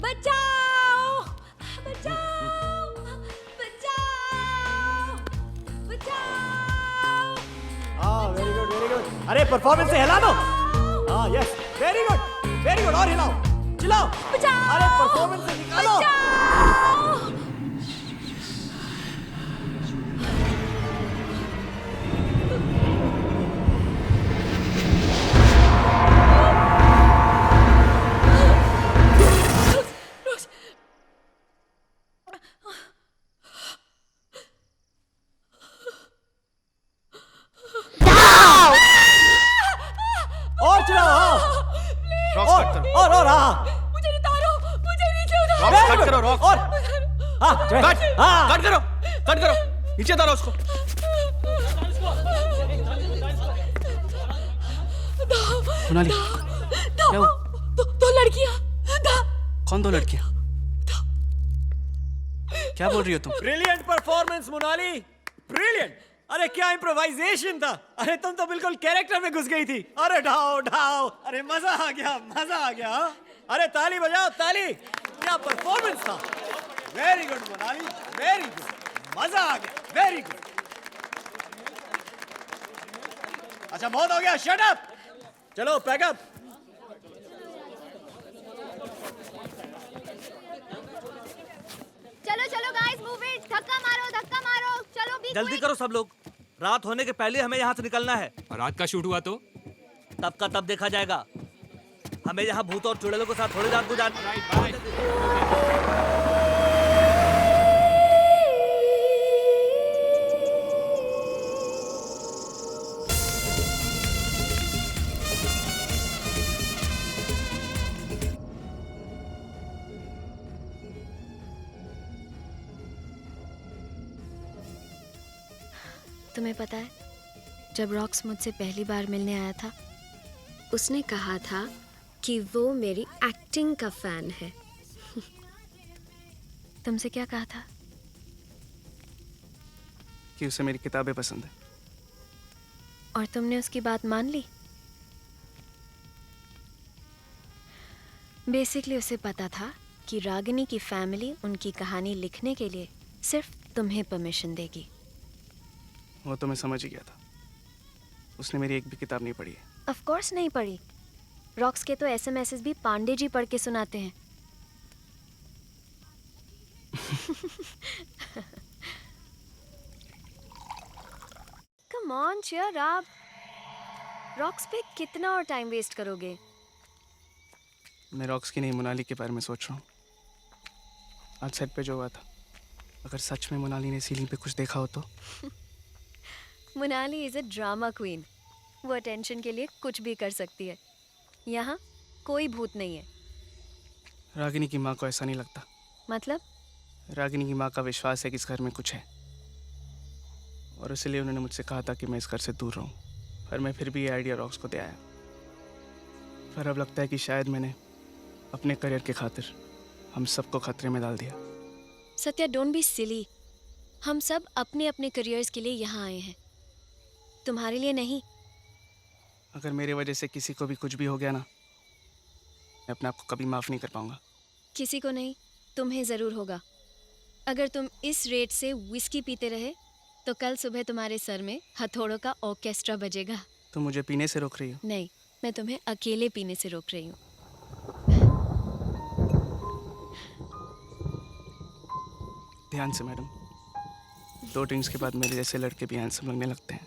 बचाओ बचाओ बचाओ बचाओ! Ah, very good, very अरे परफॉर्मेंस से हिला दो। हाँ यस, वेरी गुड और हिलाओ, चिल्लाओ। अरे परफॉर्मेंस से निकालो। और चिल्लाओ। और हाँ। मुझे उतारो, मुझे नीचे उतारो। रॉक्स कट करो, रॉक्स। और हाँ कट करो, नीचे उतारो उसको। मोनाली, क्या हुआ? दो लड़कियां। कौन दो लड़कियां? क्या बोल रही हो तुम? Brilliant performance Monali, brilliant. अरे क्या इम्प्रोवाइजेशन था। अरे तुम तो बिल्कुल कैरेक्टर में घुस गई थी। अरे ढाओ। अरे मजा आ गया। हाँ? अरे ताली बजाओ, ताली। क्या परफॉर्मेंस था। Very good Monali, very good. मजा आ गया, वेरी गुड। अच्छा बहुत हो गया, शट अप। चलो पैकअप। चलो गाइस, मूव इट। धक्का मारो। चलो बी जल्दी करो सब लोग, रात होने के पहले हमें यहाँ से निकलना है। और रात का शूट हुआ तो तब का तब देखा जाएगा। हमें यहाँ भूत और चुड़ैलों के साथ थोड़ी रात गुजारनी। तुम्हें पता है, जब रॉक्स मुझसे पहली बार मिलने आया था, उसने कहा था कि वो मेरी एक्टिंग का फैन है। तुमसे क्या कहा था? कि उसे मेरी किताबें पसंद है। और तुमने उसकी बात मान ली? बेसिकली उसे पता था कि रागिनी की फैमिली उनकी कहानी लिखने के लिए सिर्फ तुम्हें परमिशन देगी। वो तो मैं समझ ही गया था। उसने मेरी एक भी किताब नहीं पढ़ी है। ऑफ कोर्स नहीं पढ़ी। रॉक्स के तो एसएमएसेस भी पांडे जी पढ़ के सुनाते हैं। Come on, cheer up. Rocks पे कितना और टाइम वेस्ट करोगे? मैं रॉक्स की नहीं, मोनाली के बारे में सोच रहा हूँ। आज सेट पे जो हुआ था, अगर सच में मोनाली ने सीलिंग पे कुछ देखा हो तो? Monali is a drama queen. वो अटेंशन के लिए कुछ भी कर सकती है। यहाँ कोई भूत नहीं है। रागिनी की माँ को ऐसा नहीं लगता। मतलब? रागिनी की माँ का विश्वास है कि इस घर में कुछ है, और इसलिए उन्होंने मुझसे कहा था कि मैं इस घर से दूर रहूं। पर मैं फिर भी ये आइडिया रॉक्स को दे आया। पर अब लगता है कि शायद मैंने अपने करियर के खातिर हम सबको खतरे में डाल दिया। Satya, don't be silly. हम सब अपने अपने करियर्स के लिए यहाँ आए हैं, तुम्हारे लिए नहीं। अगर मेरे वजह से किसी को भी कुछ भी हो गया ना, मैं अपने आप को कभी माफ़ नहीं कर पाऊंगा। किसी को नहीं, तुम्हें ज़रूर होगा। अगर तुम इस रेट से विस्की पीते रहे तो कल सुबह तुम्हारे सर में हथौड़ों का ऑर्केस्ट्रा बजेगा। तुम मुझे पीने से रोक रही हो? नहीं, मैं तुम्हें अकेले पीने से रोक रही हूँ। ध्यान से मैडम, 2 ड्रिंक्स के बाद मेरे जैसे लड़के भी हैंडसम लगने लगते हैं।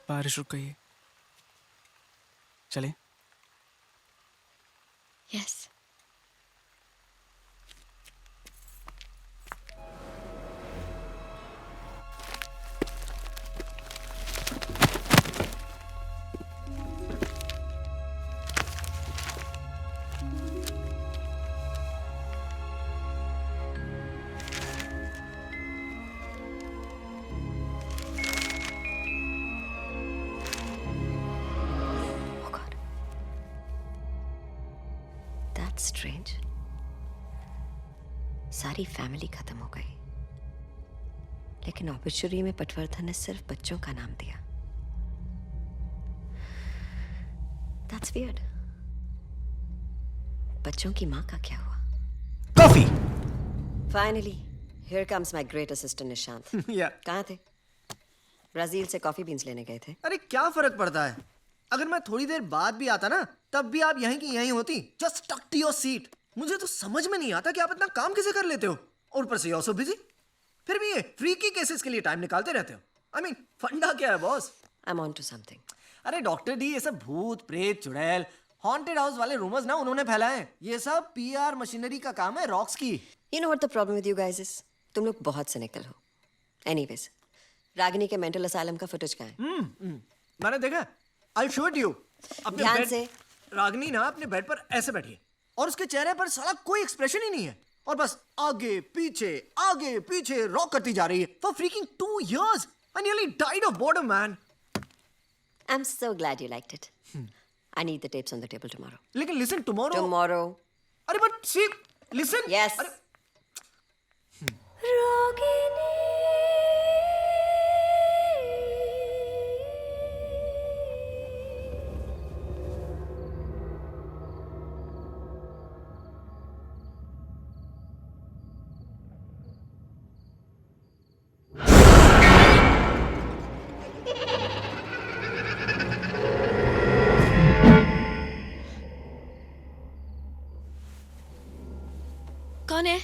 बारिश रुक गई है, चलें? यस। स्ट्रेंज, सारी फैमिली खत्म हो गई। लेकिन ऑब्ituary में पटवर्धन ने सिर्फ बच्चों का नाम दिया। That's weird. बच्चों की माँ का क्या हुआ? Coffee. Finally, here comes my great assistant Nishant. कहाँ थे? ब्राजील से कॉफी बीन्स लेने गए थे। अरे क्या फर्क पड़ता है? अगर मैं थोड़ी देर बाद भी आता ना, तब भी आप यहीं की यहीं होती। Just stuck to your seat. मुझे तो समझ में नहीं आता कि आप इतना काम कैसे कर लेते हो, और ऊपर से you're so busy। फिर भी ये फ्रीकी केसेस के लिए टाइम निकालते रहते हो। I mean, फंडा क्या है boss? I'm on to something. अरे डॉक्टर डी, ये सब भूत प्रेत चुड़ैल हॉन्टेड हाउस वाले रूमर्स ना उन्होंने फैलाए हैं। ये सब पीआर मशीनरी का काम है, रॉक्स की। You know what the problem with you guys is? तुम लोग बहुत cynical हो। Anyways, रागिनी के मेंटल असाइलम का फुटेज कहाँ है? मैंने देखा। I'll show it to you। अपने ध्यान बेड से। रागिनी ना अपने बेड पर ऐसे बैठी है और उसके चेहरे पर साला कोई एक्सप्रेशन ही नहीं है, और बस आगे पीछे रॉक करती जा रही है for freaking 2 years. I nearly died of boredom, man. I'm so glad you liked it. I need the tapes on the table tomorrow. लेकिन listen, tomorrow. Tomorrow. अरे but see, listen. Yes. अरे कौन है?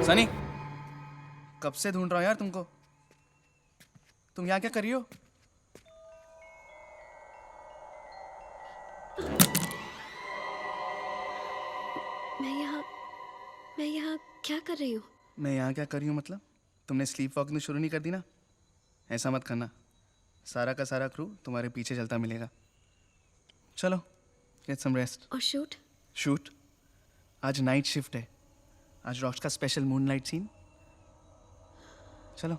सनी, कब से ढूंढ रहा हूं यार तुमको। तुम यहाँ क्या कर रही हो? मैं यहाँ क्या कर रही हूँ? मैं यहाँ क्या कर रही हूँ मतलब? तुमने स्लीप वॉकिंग शुरू नहीं कर दी ना? ऐसा मत करना, सारा का सारा क्रू तुम्हारे पीछे चलता मिलेगा। चलो, गेट सम रेस्ट। और शूट? शूट? आज नाइट शिफ्ट है, आज रॉक्स का स्पेशल मूनलाइट सीन। चलो।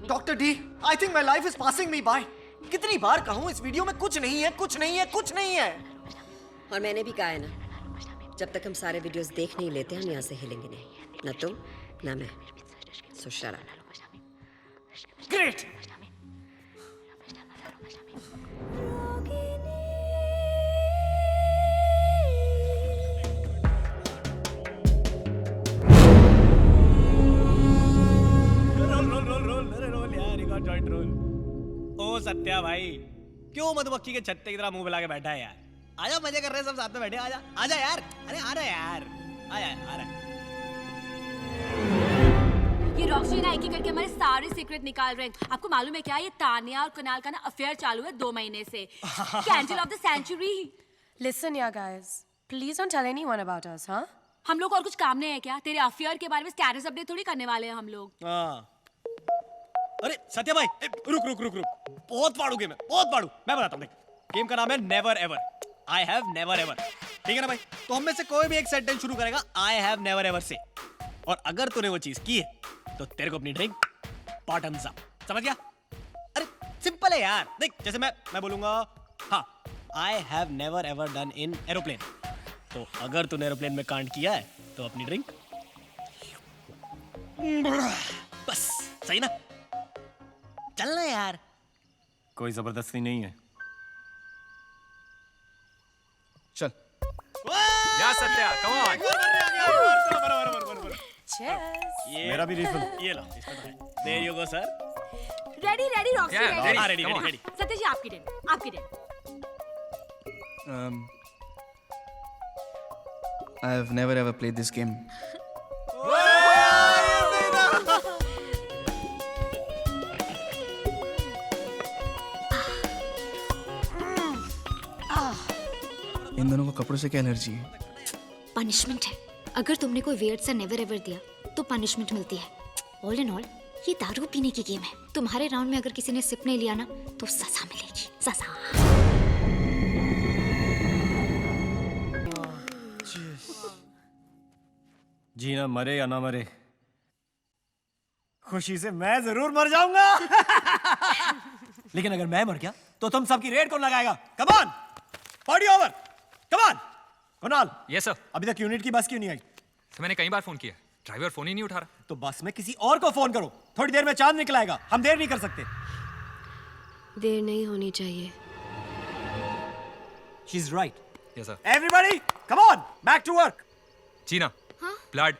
Doctor D, I think my life is passing me by. कितनी बार कहूँ इस वीडियो में कुछ नहीं है, कुछ नहीं है, कुछ नहीं है। और मैंने भी कहा है ना, जब तक हम सारे वीडियोस देख नहीं लेते हम यहाँ से हिलेंगे नहीं, ना तुम ना मैं। सो शट अप। ग्रेट। ओ सत्या भाई, क्यों मधुमक्खी के छत्ते की तरह मुंह फैला के बैठा है यार? आजा, मजे कर रहे हैं सब साथ में बैठे। आजा आजा यार, अरे आ रहा यार, आजा आ रहा। ये रॉक्सी ना एक एक करके हमारे सारे सीक्रेट निकाल रहे हैं। आपको मालूम है क्या, ये तानिया और कुणाल का ना अफेयर चालू है 2 महीने से। Candle of the century. Listen, yeah, guys. Please don't tell anyone about us, huh? हम लोग और कुछ काम नहीं है क्या? तेरे अफेयर के बारे में स्टेटस अपडेट थोड़ी करने वाले हैं हम लोग। अरे सत्या भाई, रुक। बहुत पाड़ूगे मैं, बहुत पाड़ू। मैं बताता हूँ, देख गेम का नाम है never ever. I have never ever, ठीक है ना भाई? तो हम में से कोई भी एक सेंटेंस शुरू करेगा आई हैव नेवर एवर से, और अगर तूने वो चीज की है तो तेरे को अपनी ड्रिंक बॉटम्स अप, समझ गया? अरे सिंपल है यार। देख जैसे मैं बोलूंगा हाँ I have never ever done in aeroplane, तो अगर तूने एरोप्लेन में कांड किया है तो अपनी ड्रिंक बस, सही ना? चलना यार, कोई जबरदस्ती नहीं है। चल या सत्या, कम ऑन। ये मेरा भी रिफिल, ये लो, इसमें तो है। There you go sir. Ready Roxy, ready. Satish ji आपकी turn. I have never ever played this game. इन दोनों को कपड़ों से क्या एलर्जी है? पनिशमेंट है। अगर तुमने कोई वियर्ड सा नेवर एवर दिया तो पनिशमेंट मिलती है। ऑल इन ऑल ये दारू पीने की गेम है। तुम्हारे राउंड में अगर किसी ने सिप नहीं लिया ना तो सजा मिलेगी, सजा। जी ना मरे या ना मरे, खुशी से मैं जरूर मर जाऊंगा। लेकिन अगर मैं मर गया तो तुम सबकी रेड कौन लगाएगा? Come on, party over, come on. Kunal, yes sir. अभी तक यूनिट की बस क्यों नहीं आई? सर मैंने कई बार फोन किया, ड्राइवर फोन ही नहीं उठा रहा। तो बस में किसी और को फोन करो, थोड़ी देर में चांद निकल आएगा, हम देर नहीं कर सकते। देर नहीं होनी चाहिए। She is right. Yes sir. Everybody come on, back to work. Jeena, blood,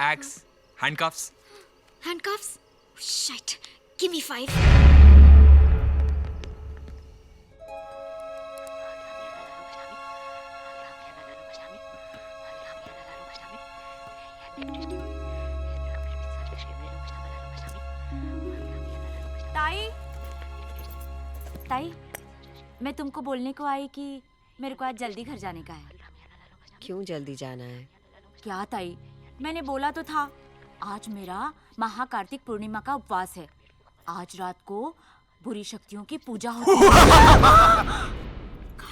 X, handcuffs. Handcuffs? Shit, give me 5। ताई, मैं तुमको बोलने को आई कि मेरे को आज जल्दी घर जाने का है। क्यों जल्दी जाना है? क्या ताई, मैंने बोला तो था, आज मेरा महाकार्तिक पूर्णिमा का उपवास है। आज रात को बुरी शक्तियों की पूजा होती है।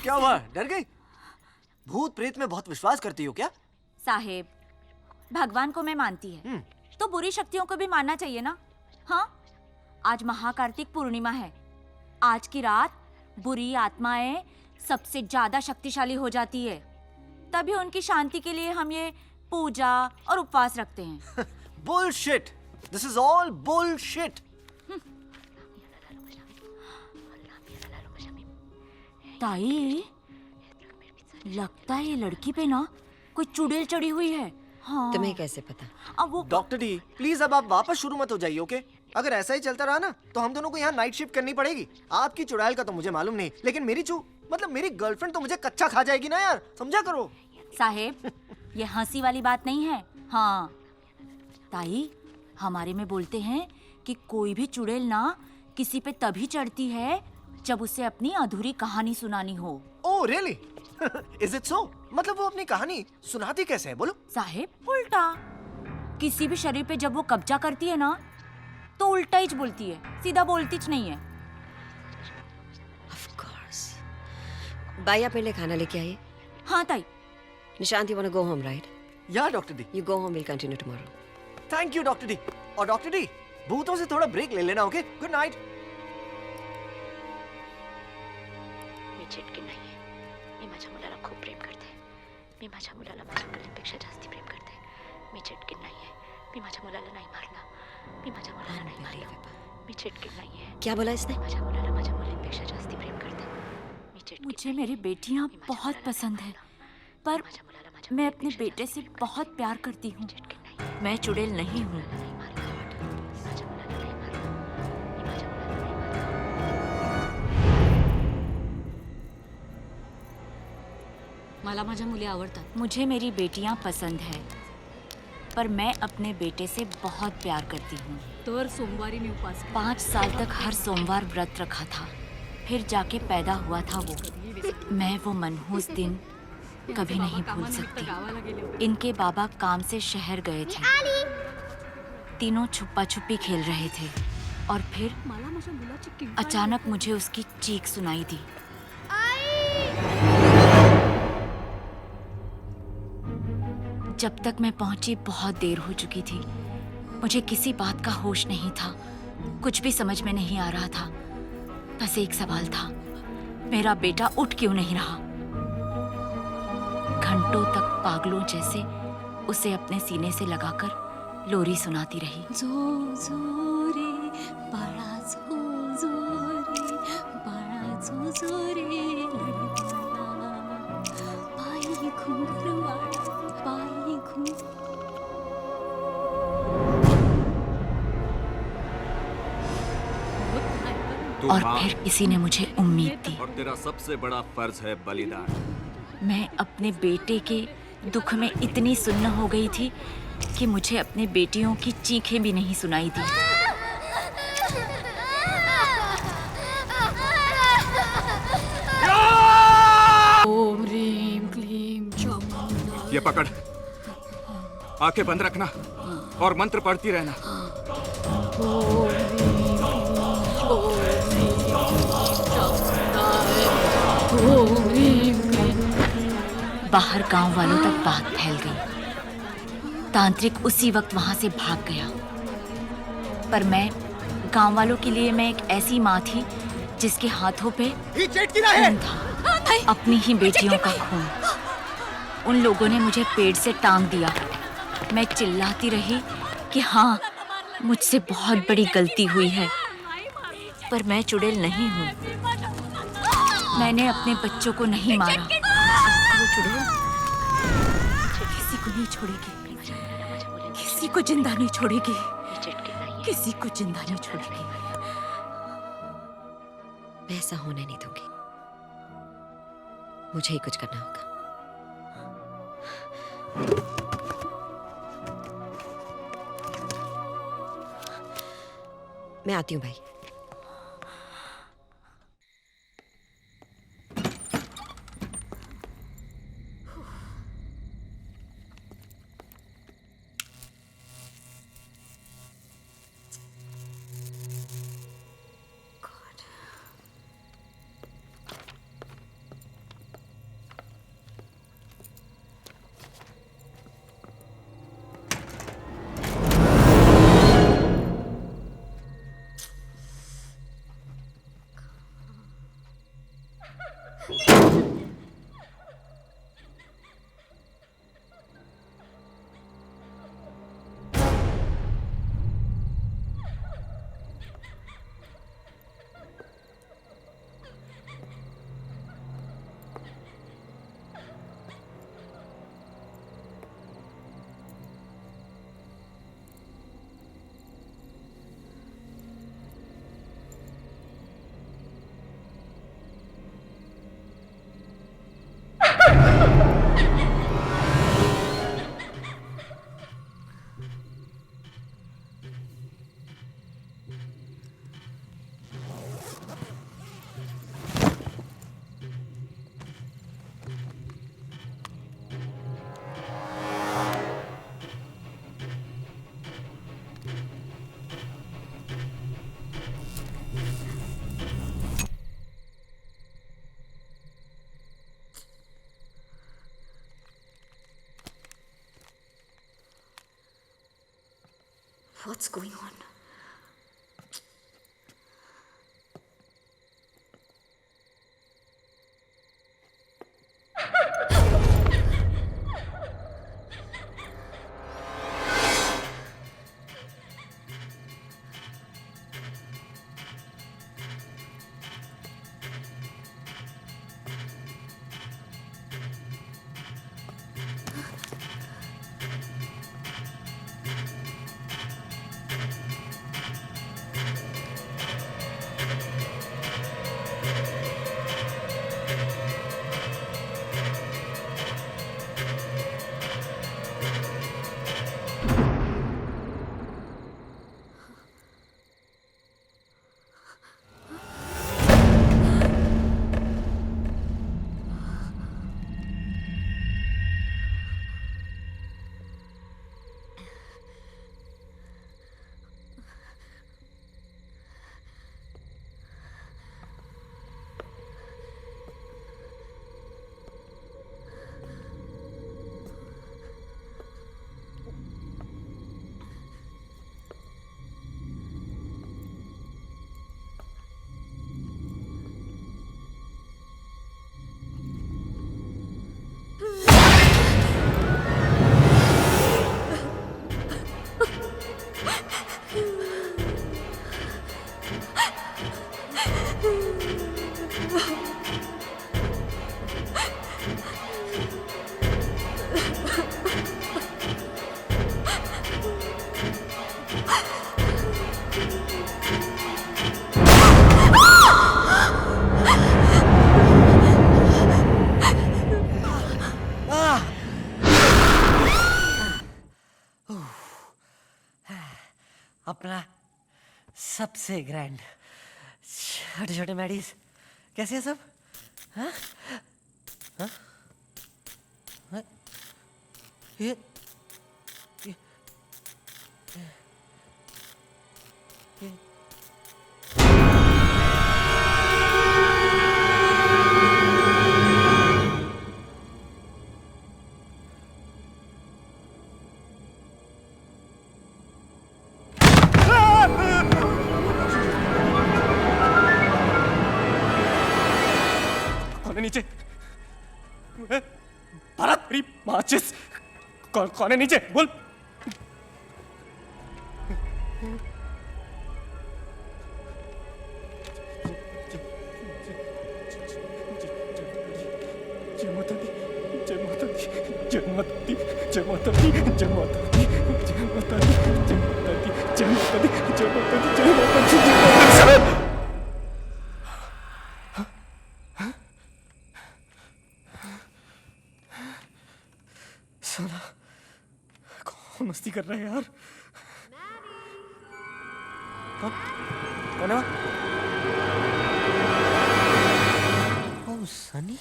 क्या हुआ, डर गई? भूत प्रेत में बहुत विश्वास करती हो क्या? साहेब, भगवान को मैं मानती है तो बुरी शक्तियों को भी मानना चाहिए ना। हाँ, आज महाकार्तिक पूर्णिमा है। आज की रात बुरी आत्माएं सबसे ज्यादा शक्तिशाली हो जाती है, तभी उनकी शांति के लिए हम ये पूजा और उपवास रखते हैं। Bullshit, this is all bullshit. ताई, लगता है ये लड़की पे ना कोई चुड़ैल चढ़ी हुई है। हाँ। तुम्हें कैसे पता? अब वो डॉक्टर डी, प्लीज अब आप वापस शुरू मत हो जाइए, ओके? अगर ऐसा ही चलता रहा ना तो हम दोनों को यहाँ नाइट शिफ्ट करनी पड़ेगी। आपकी चुड़ैल का तो मुझे मालूम नहीं, लेकिन मेरी गर्लफ्रेंड तो मुझे कच्चा खा जाएगी ना यार, समझा करो। साहेब, ये हंसी वाली बात नहीं है। हाँ ताई, हमारे में बोलते हैं कि कोई भी चुड़ैल ना किसी पे तभी चढ़ती है जब उसे अपनी अधूरी कहानी सुनानी हो। Oh really? Is it so? मतलब वो अपनी कहानी सुनाती कैसे है, बोलो? साहेब, उल्टा। किसी भी शरीर पे जब वो कब्जा करती है ना तो उल्टा ही बोलती है, सीधा बोलती नहीं है। Of course. बाई आप मेरे लिए खाना लेके आइए। हाँ ताई। Nishant, you wanna go home, right? Yeah, doctor D. You go home, we'll continue tomorrow. Thank you doctor D. और डॉक्टर डी, भूतों से थोड़ा ब्रेक ले लेना, ओके? Good night. मी चिटकी नाहीये. मी माझ्या मुलाला खूप प्रेम करते. मी माझ्या मुलाला माझ्या मुलीपेक्षा जास्त प्रेम करते. मी चिटकी नाहीये. मी माझ्या मुलाला नाही मारलं. मी माझ्या मुलाला नाही मारलं. मी चिटकी नाहीये. क्या बोला इसने? माझ्या मुलाला माझ्या मुलीपेक्षा जास्त प्रेम करते. मुझे मेरी बेटियां बहुत पसंद है, पर मैं अपने बेटे से बहुत प्यार करती हूँ। मैं चुड़ैल नहीं हूँ। मला माझ्या मुली आवडतात। मुझे मेरी बेटियां पसंद है। पर मैं अपने बेटे से बहुत प्यार करती हूँ। तो हर सोमवारी ने उपास 5 साल तक हर सोमवार व्रत रखा था, फिर जाके पैदा हुआ था वो। मैं वो मनहूस दिन कभी नहीं भूल सकती। इनके बाबा काम से शहर गए थे। तीनों छुपा छुपी खेल रहे थे और फिर अचानक मुझे उसकी चीख सुनाई दी। जब तक मैं पहुंची बहुत देर हो चुकी थी। मुझे किसी बात का होश नहीं था, कुछ भी समझ में नहीं आ रहा था। बस एक सवाल था, मेरा बेटा उठ क्यों नहीं रहा? घंटों तक पागलों जैसे उसे अपने सीने से लगाकर लोरी सुनाती रही। जो जो रे बड़ा जो रे बड़ा जो रे पाई घुंघरवाड़ा पाई घुंघर। और फिर किसी ने मुझे उम्मीद दी। और तेरा सबसे बड़ा फर्ज है बलिदान। मैं अपने बेटे के दुख में इतनी सुन्न हो गई थी कि मुझे अपने बेटियों की चीखें भी नहीं सुनाई दी। ओम ह्रीम क्लीम ये पकड़, आंखें बंद रखना और मंत्र पढ़ती रहना। बाहर गांव वालों तक बात फैल गई। तांत्रिक उसी वक्त वहां से भाग गया। पर मैं गांव वालों के लिए मैं एक ऐसी माँ थी जिसके हाथों पे खून था, अपनी ही बेटियों का खून। उन लोगों ने मुझे पेड़ से टांग दिया। मैं चिल्लाती रही कि हाँ, मुझसे बहुत बड़ी गलती हुई है, पर मैं चुड़ैल नहीं हूँ। मैंने अपने बच्चों को नहीं मारा। वो चुड़ैल किसी को नहीं छोड़ेगी, किसी को जिंदा नहीं छोड़ेगी, किसी को जिंदा नहीं छोड़ेगी। मैं ऐसा होने नहीं दूंगी। मुझे ही कुछ करना होगा। मैं आती हूँ भाई। What's going on? सबसे ग्रैंड। छोटे छोटे मैडीज कैसे हैं सब? हाँ? हाँ? हाँ? ये कौन है नीचे? भारत मेरी माचिस। कौन है नीचे? बोल। जय माता दी, जय माता दी, जय माता दी, जय माता दी, जय माता दी, जय माता दी, जय माता दी, जय माता दी, जय माता दी, जय माता दी, जय माता दी। साला कौन मस्ती कर रहा है यार? कौन है वहाँ? ओह सनी,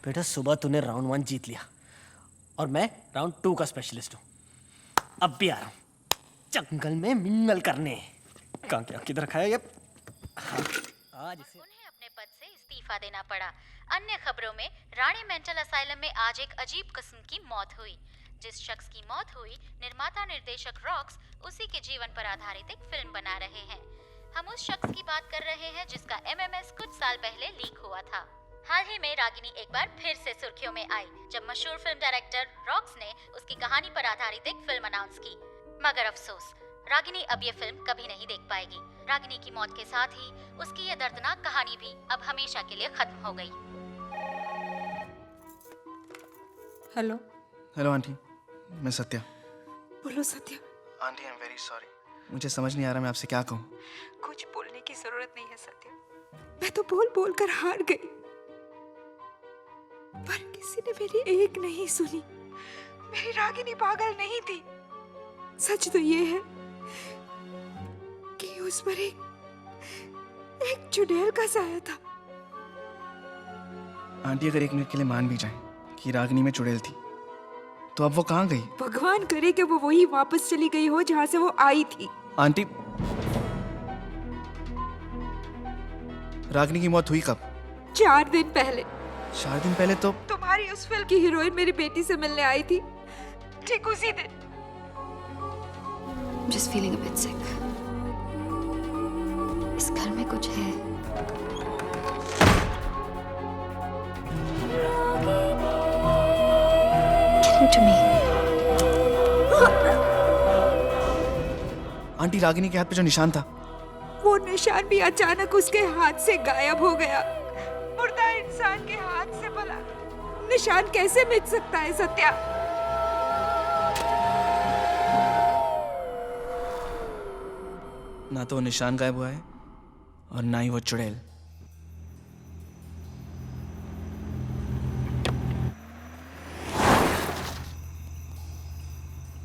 बेटा सुबह तूने राउंड 1 जीत लिया और मैं राउंड 2 का स्पेशलिस्ट हूँ। अब भी आ रहा हूँ जंगल में मिंगल करने। कहाँ क्या किधर रखा है ये? आज इसे उन्हें अपने पद से इस्तीफा देना पड़ा। अन्य खबरों में रानी मेंटल असाइलम में आज एक अजीब किस्म की मौत हुई। जिस शख्स की मौत हुई, निर्माता निर्देशक रॉक्स उसी के जीवन पर आधारित एक फिल्म बना रहे हैं। हम उस शख्स की बात कर रहे हैं जिसका MMS कुछ साल पहले लीक हुआ था। हाल ही में रागिनी एक बार फिर से सुर्खियों में आई जब मशहूर फिल्म डायरेक्टर रॉक्स ने उसकी कहानी पर आधारित एक फिल्म अनाउंस की। मगर अफसोस, रागिनी अब ये फिल्म कभी नहीं देख पाएगी। रागिनी की मौत के साथ ही उसकी ये दर्दनाक कहानी भी अब हमेशा के लिए खत्म हो गई। हेलो। हेलो आंटी, मैं सत्या। बोलो Satya. Aunty I am very sorry, मुझे समझ नहीं आ रहा मैं आपसे क्या कहूँ। कुछ बोलने की जरूरत नहीं है सत्या, मैं तो बोल बोल कर हार गई, पर किसी ने मेरी एक नहीं सुनी। मेरी रागिनी पागल नहीं थी। सच तो ये है कि उस पर एक चुड़ैल का साया था। आंटी अगर एक मिनट के लिए मान भी जाए कि रागिनी में चुड़ैल थी, तो अब वो कहाँ गई? भगवान करे कि वो वही वापस चली गई हो जहाँ से वो आई थी। आंटी, रागिनी की मौत हुई कब? 4 दिन पहले। 4 दिन पहले तो तुम्हारी उस फिल्म की हीरोइन मेरी बेटी से मिलने आई थी, ठीक उसी दिन। Just feeling a bit sick. इस घर में कुछ है। Give it to me. Aunty, Ragini के हाथ पे जो निशान था, वो निशान भी अचानक उसके हाथ से गायब हो गया। मुर्दा इंसान के हाथ से भला निशान कैसे मिट सकता है सत्या? ना तो वो निशान गायब हुआ है और ना ही वो चुड़ैल।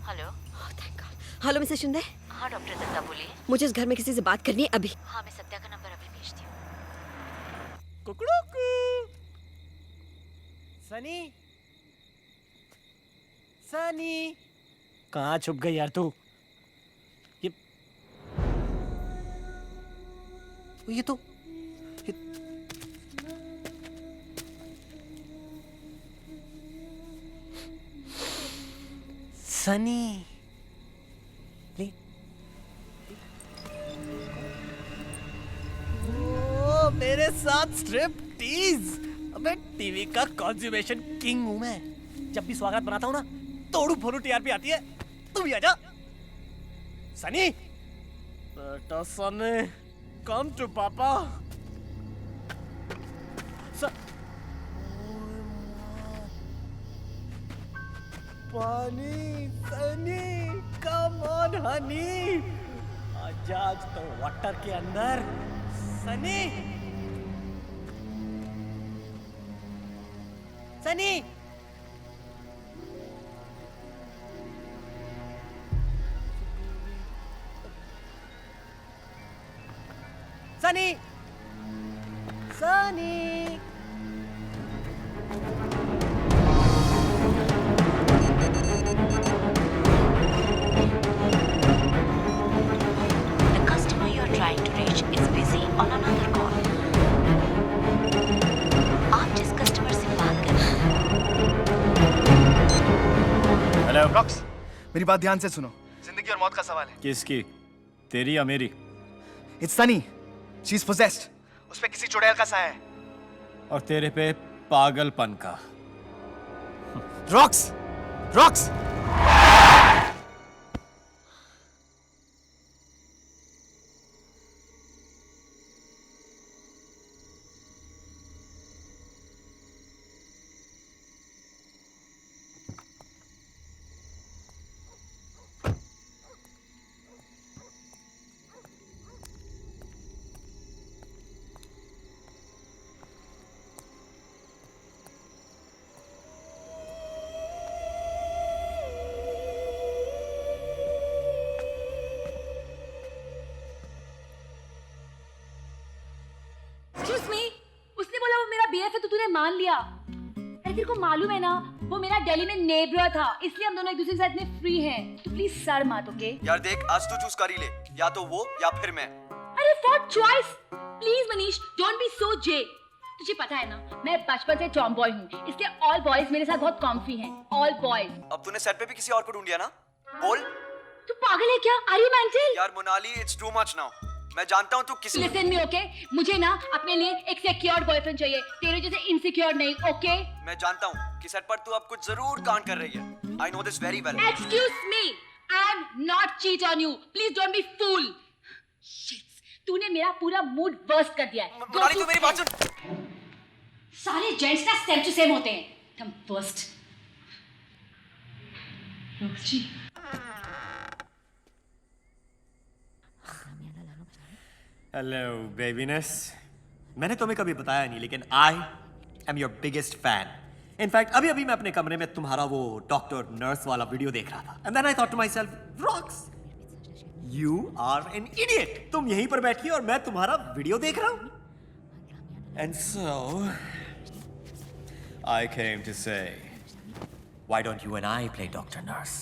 हेलो। Hello Mrs Shinde. हाँ डॉक्टर दत्ता बोलिए। मुझे इस घर में किसी से बात करनी है अभी। हाँ मैं सत्या का नंबर अभी भेजती हूँ। कुकड़ूकू। सनी, सनी, कहाँ छुप गई यार तू? ये तो सनी ले। ओ, मेरे साथ स्ट्रिप टीज। अबे टीवी का कंज्यूमेशन किंग हूं मैं। जब भी स्वागत बनाता हूं ना, तोड़ू फोड़ू टीआरपी आती है। तू भी आजा। सनी, बेटा सनी, कम टू पापा। पानी, सनी, कम ऑन हनी। आज तो वाटर के अंदर। Sunny, Sunny, Sunny Sunny The customer you are trying to reach is busy on another call. आप जिस कस्टमर से बात कर रहे हैं। हेलो रॉक्स, मेरी बात ध्यान से सुनो। जिंदगी और मौत का सवाल है। किसकी? तेरी या मेरी? It's Sunny, she is possessed. उस पे किसी चुड़ैल का साया है। और तेरे पे पागलपन का। Rocks, rocks. Excuse me, उसने बोला वो मेरा BF है तो तूने मान लिया। अरे तेरे को मालूम है ना वो मेरा दिल्ली में नेबर था, इसलिए हम दोनों एक दूसरे के साथ में फ्री हैं। तो प्लीज सर मत, ओके? यार देख, आज तू चूज कर ही ले, या तो वो या फिर मैं। अरे for choice please Manish, don't be so जे। तुझे पता है ना मैं बचपन से टॉम बॉय हूँ, इसलिए ऑल बॉयज मेरे साथ बहुत कॉम्फी हैं। All boys. अब तूने सेट पे भी किसी और को ढूंढ लिया ना? बोल। तू पागल है क्या? Are you mental? यार Monali, it's too much now. मैं जानता हूँ तू किसी लिसन मी, ओके? मुझे ना अपने लिए एक सिक्योर बॉयफ्रेंड चाहिए, तेरे जैसे इनसिक्योर नहीं, ओके? मैं जानता हूँ कि सेट पर तू अब कुछ जरूर कांड कर रही है। I know this very well. Excuse me, I am not cheat on you, please don't be fool. तूने मेरा पूरा मूड बर्स्ट कर दिया है। मोनाली तू मेरी बात सुन। सारे जेंट्स ना सेम टू सेम होते हैं, तुम बर्स्ट। हेलो बेबीनेस, मैंने तुम्हें कभी बताया नहीं लेकिन I am your biggest fan. In fact अभी अभी मैं अपने कमरे में तुम्हारा वो डॉक्टर नर्स वाला वीडियो देख रहा था and then I thought to myself, Rocks you are an idiot. तुम यहीं पर बैठी और मैं तुम्हारा वीडियो देख रहा हूं। And so I came to say why don't you and I play doctor nurse?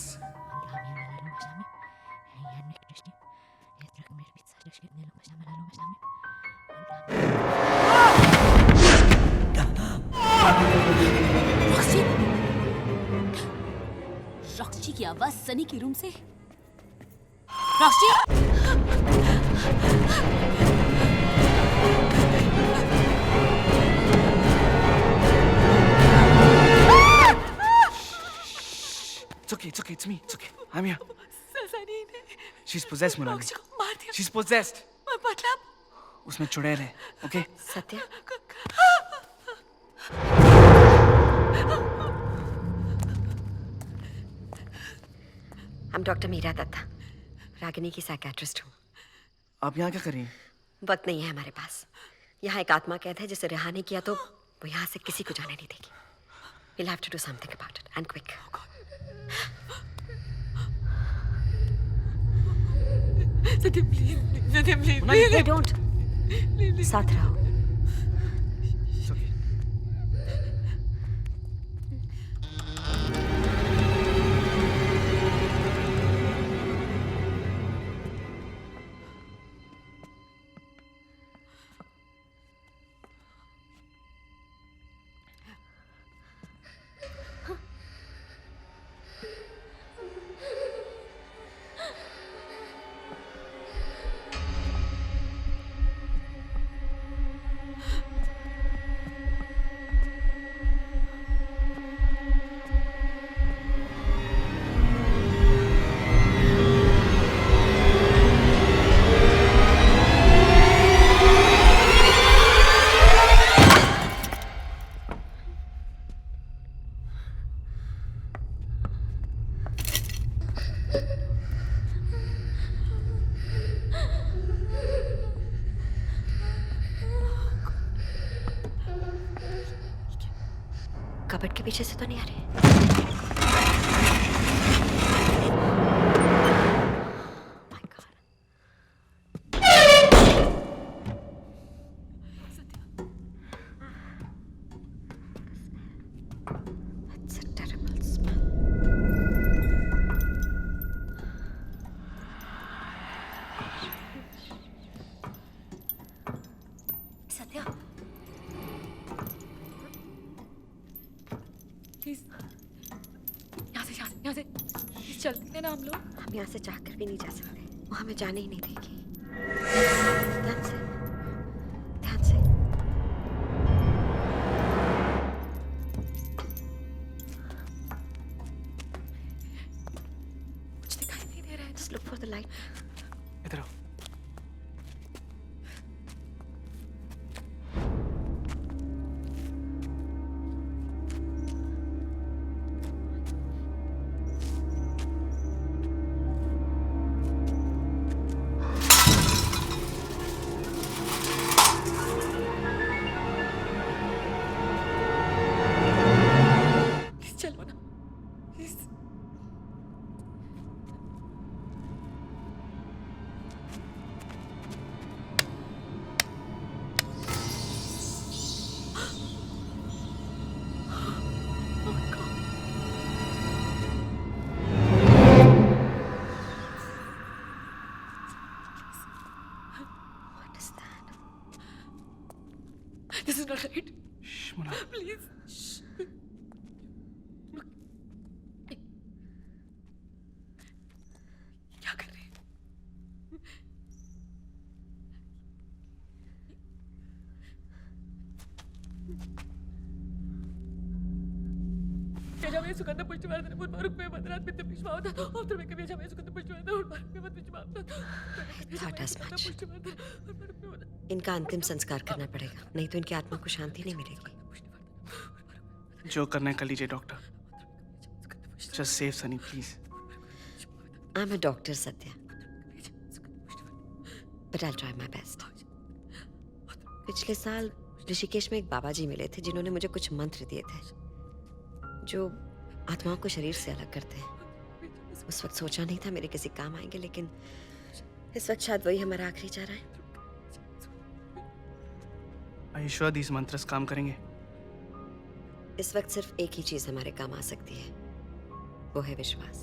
Roxy की आवाज सनी के रूम से। Roxy! It's okay, it's me, it's okay. I'm here. Sunny ने She's possessed, Monali. रॉक्सी को मार दिया। She's possessed. मतलब उसमें चुड़ैल है, okay? Satya, I'm doctor Meera Datta, Ragini की साइकियाट्रिस्ट हूँ। आप यहाँ क्या कर रही हैं? वक्त नहीं है हमारे पास। यहाँ एक आत्मा कैद है जिसे रिहा नहीं किया तो वो यहाँ से किसी को जाने नहीं देगी। We'll have to do something about it and quick. Satya please, Satya please. They don't. साथ रहो। कबर्ड के पीछे से तो नहीं आ रहे। प्लीज यहाँ से प्लीज चलते हैं ना हम लोग। हम यहाँ से चाहकर भी नहीं जा सकते, वो हमें जाने ही नहीं देगी। ध्यान से, ध्यान से। कुछ दिखाई नहीं दे रहा है। Just look for the light. इधर आओ। चलो ना please. What is that? This is not right. Mona. Please. क्या कर रहे हैं? Piaceva sucando pushtivardan urbaruk me badrat bitte pishmavda after me piaceva sucando pushtivardan urbaruk me badrat pishmavda Thought as much. इनका अंतिम संस्कार करना पड़ेगा, नहीं तो इनकी आत्मा को शांति नहीं मिलेगी। जो करना है कर लीजिए doctor. Just save Sunny, please. I'm a doctor, Satya. But I'll try my best. पिछले साल ऋषिकेश में एक बाबा जी मिले थे जिन्होंने मुझे कुछ मंत्र दिए थे जो आत्माओं को शरीर से अलग करते हैं। उस वक्त सोचा नहीं था मेरे किसी काम आएंगे, लेकिन इस वक्त शायद वही हमारा आखिरी चारा है। Are you sure these mantras काम करेंगे? इस वक्त सिर्फ एक ही चीज हमारे काम आ सकती है, वो है विश्वास।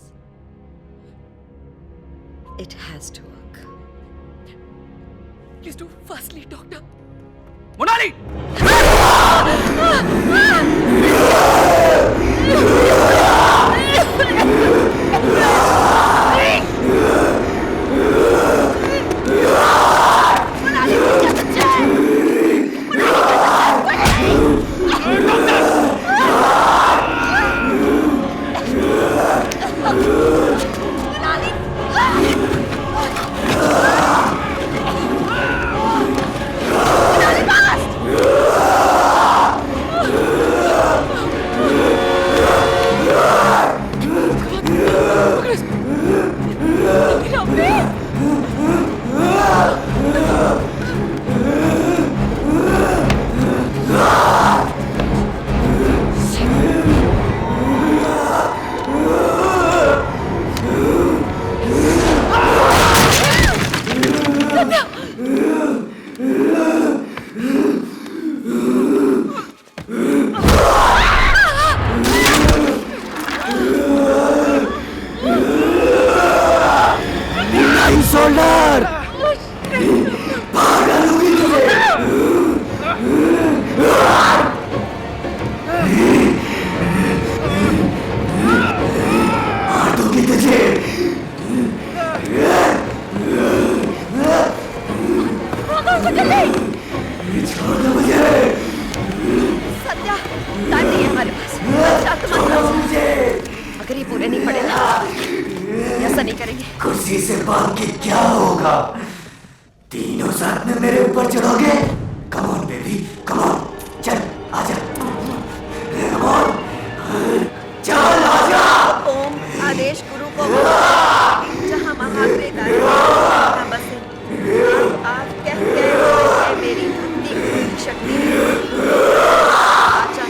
It has to work. Please do fastly, doctor. Monali! Satya, time नहीं है हमारे पास। अगर ये पूरे नहीं पड़े ना, ऐसा नहीं करेंगे। कुर्सी से भाग के क्या होगा? तीनों साथ में मेरे ऊपर चढ़ोगे? Come on baby, come on, चल आजा। Come on, चल आजा। ओम आदेश गुरु को जहाँ महात्मे दाए बसे। आप कह गए है मेरी भक्ति की शक्ति। आजा।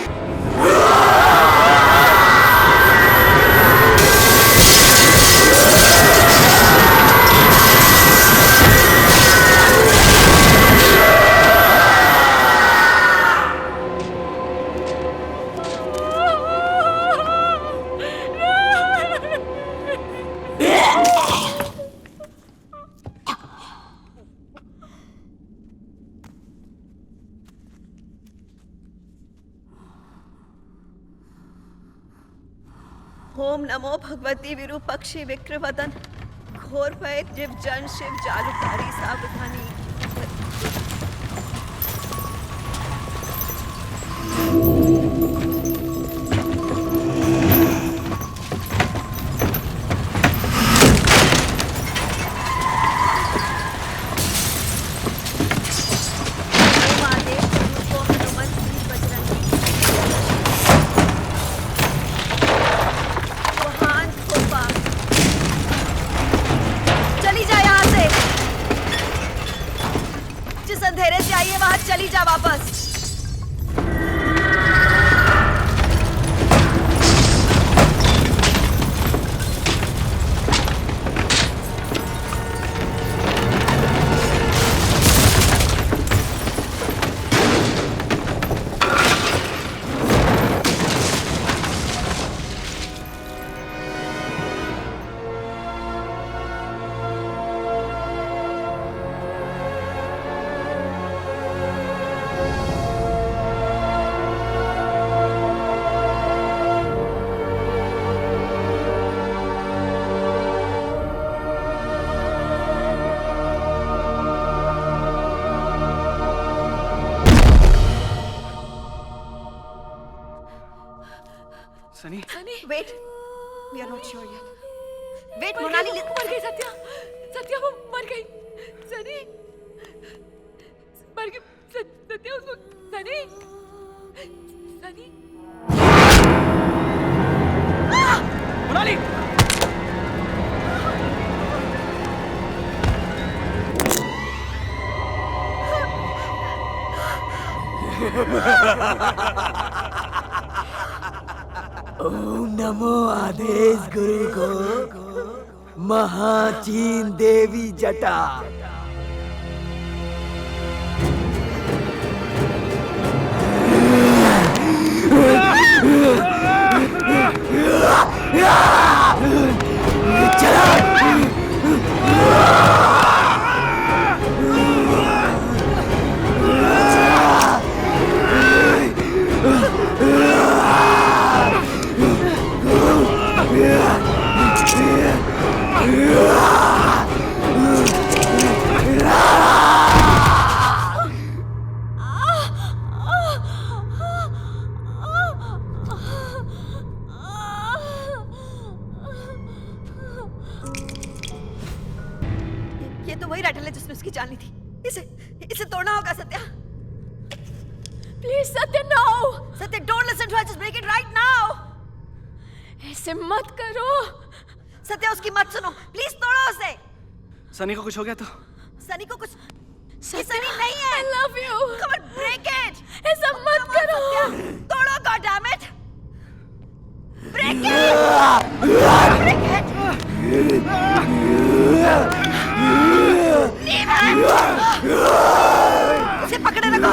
ओम नमो भगवती विरूपक्षी विक्रवदन घोर भय जीव जन शिव जालुकारी सावधानी। चली जा यहाँ से, जिस अंधेरे से आई है वहां चली जा वापस। Sunny wait, we are not sure yet. Wait Monali, मर गई सत्या, सत्या वो मर गई। सनी मर गई, सत्या उसको। सनी सनी मोनाली ओम नमो आदेश गुरु को महाचीन देवी जटा। ये तो वही राइटल है जिसने उसकी जान ली थी। इसे तोड़ना होगा Satya. Please Satya, no Satya, don't listen to her, just break it right now. ऐसे मत करो सत्या, उसकी मत सुनो, प्लीज तोड़ो उसे। सनी को कुछ हो गया तो? सनी को कुछ? ये सनी नहीं है। I love you. Come on, break it. ऐसा मत करो। सत्या, तोड़ो, God damn it. Break it. Break it. Leave it. उसे पकड़े रखो।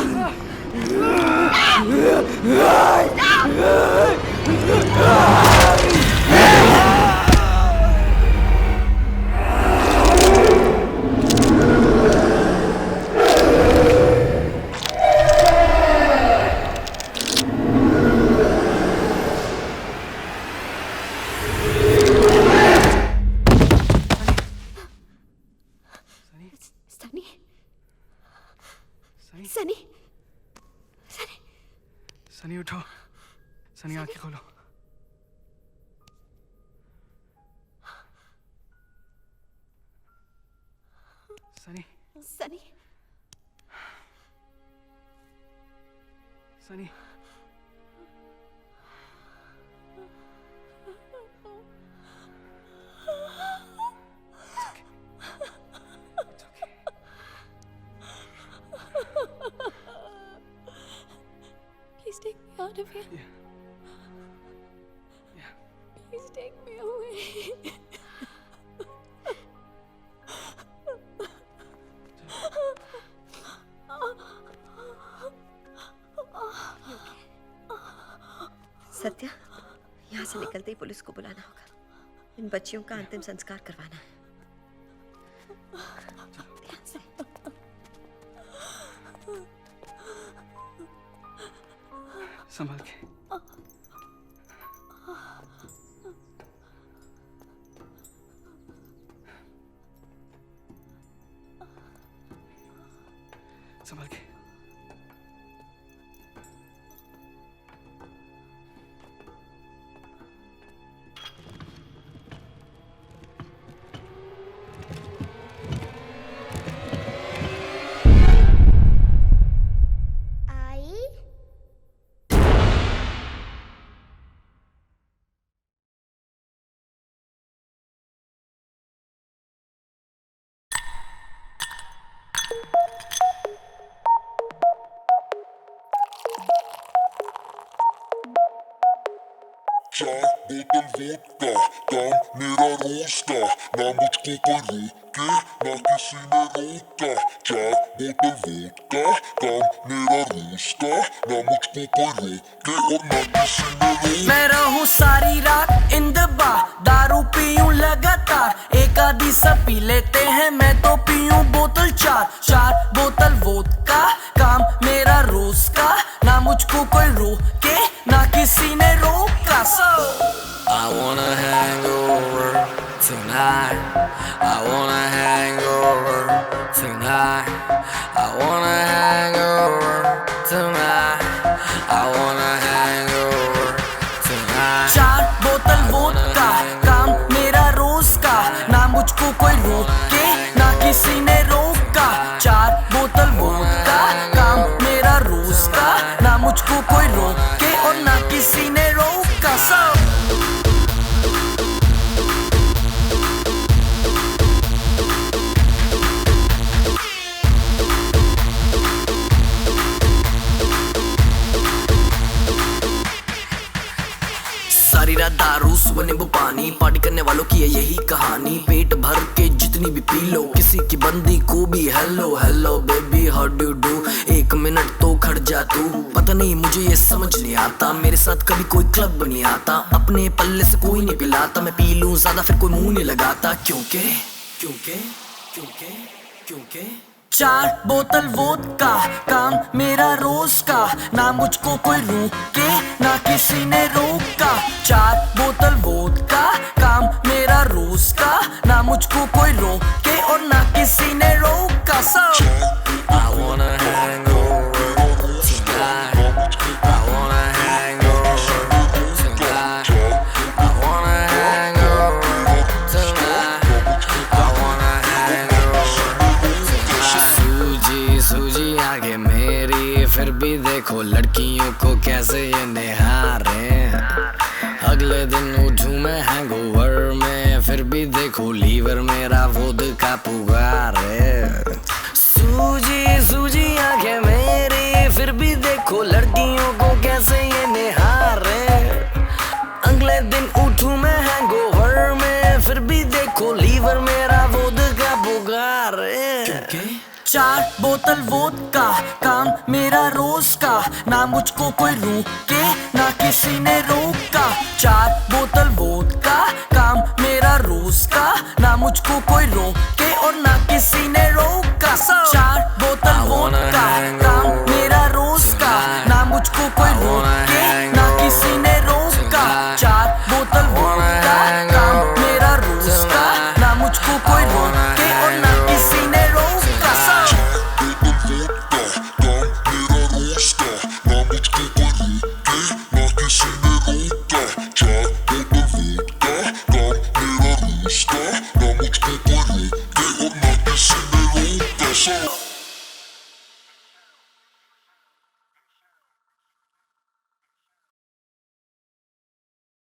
सनी सनी उठो, सनी आंखें खोलो। Sunny Sunny Sunny Please take me out of here. Please take me away. Satya, यहाँ से निकलते ही पुलिस को बुलाना होगा। इन बच्चियों का अंतिम संस्कार करवाना है। ध्यान से। संभाल के। चार बोतल वोडका, काम मेरा रोज का, ना मुझको कोई रोके, ना किसी ने रोका। चार बोतल वोडका, काम मेरा रोज का, ना मुझको कोई रोके और ना किसी ने रोका। मैं रहूं सारी रात इन द बार, दारू पीऊं लगातार, एक आधी सब पी लेते हैं, मैं तो पीऊं बोतल चार। चार बोतल वोडका, काम मेरा रोज का, ना मुझको कोई रोके, ना किसी ने रोका। So I wanna hang over tonight. I wanna hang over tonight. I wanna hang over tonight. I wanna hang over tonight. चार बोतल वोडका, काम मेरा रोज का, ना मुझको कोई रोके, ना किसी ने रोका। चार बोतल वोडका, काम मेरा रोज का, ना मुझको कोई रोके और ना किसी ने रोका। So सारी रात दारू सुबह नींबू पानी, पार्टी करने वालों की है यही कहानी। पेट भर के जितनी भी पी लो, किसी की बंदी को भी hello hello baby how do do. एक मिनट तो खड़ जा तू, पता नहीं मुझे ये समझ नहीं आता, मेरे साथ कभी कोई क्लब नहीं आता, अपने पल्ले से कोई नहीं पिलाता, मैं पी लूं ज्यादा फिर कोई मुंह नहीं लगाता। क्योंकि क्योंकि क्योंकि क्योंकि चार बोतल वोडका, काम मेरा रोज का, ना मुझको कोई रोके, ना किसी ने रोका। चार बोतल वोडका, काम मेरा रोज का, ना मुझको कोई रोके और ना किसी ने रोका। So I wanna hang over tonight. I wanna hang over tonight. I wanna hang over tonight. I wanna hang over tonight. सूजी सूजी आगे मेरी, फिर भी देखो लड़कियों को कैसे ये निहारे। अगले दिन उठूं मैं हैंगओवर में, फिर भी देखो लीवर मेरा वोडका पुकारे। सूजी सूजी आंखें मेरी, फिर भी देखो लड़कियों को कैसे ये निहारे। अगले दिन उठूं मैं हैंगओवर में, फिर भी देखो लीवर मेरा वोडका पुकारे। चार बोतल वोडका, काम मेरा रोज का, ना मुझको कोई रोके, ना किसी ने रोका। चार बोतल वोडका, काम मेरा रोज का, ना मुझको कोई रोके और ना किसी ने रोका। So चार बोतल वोडका, काम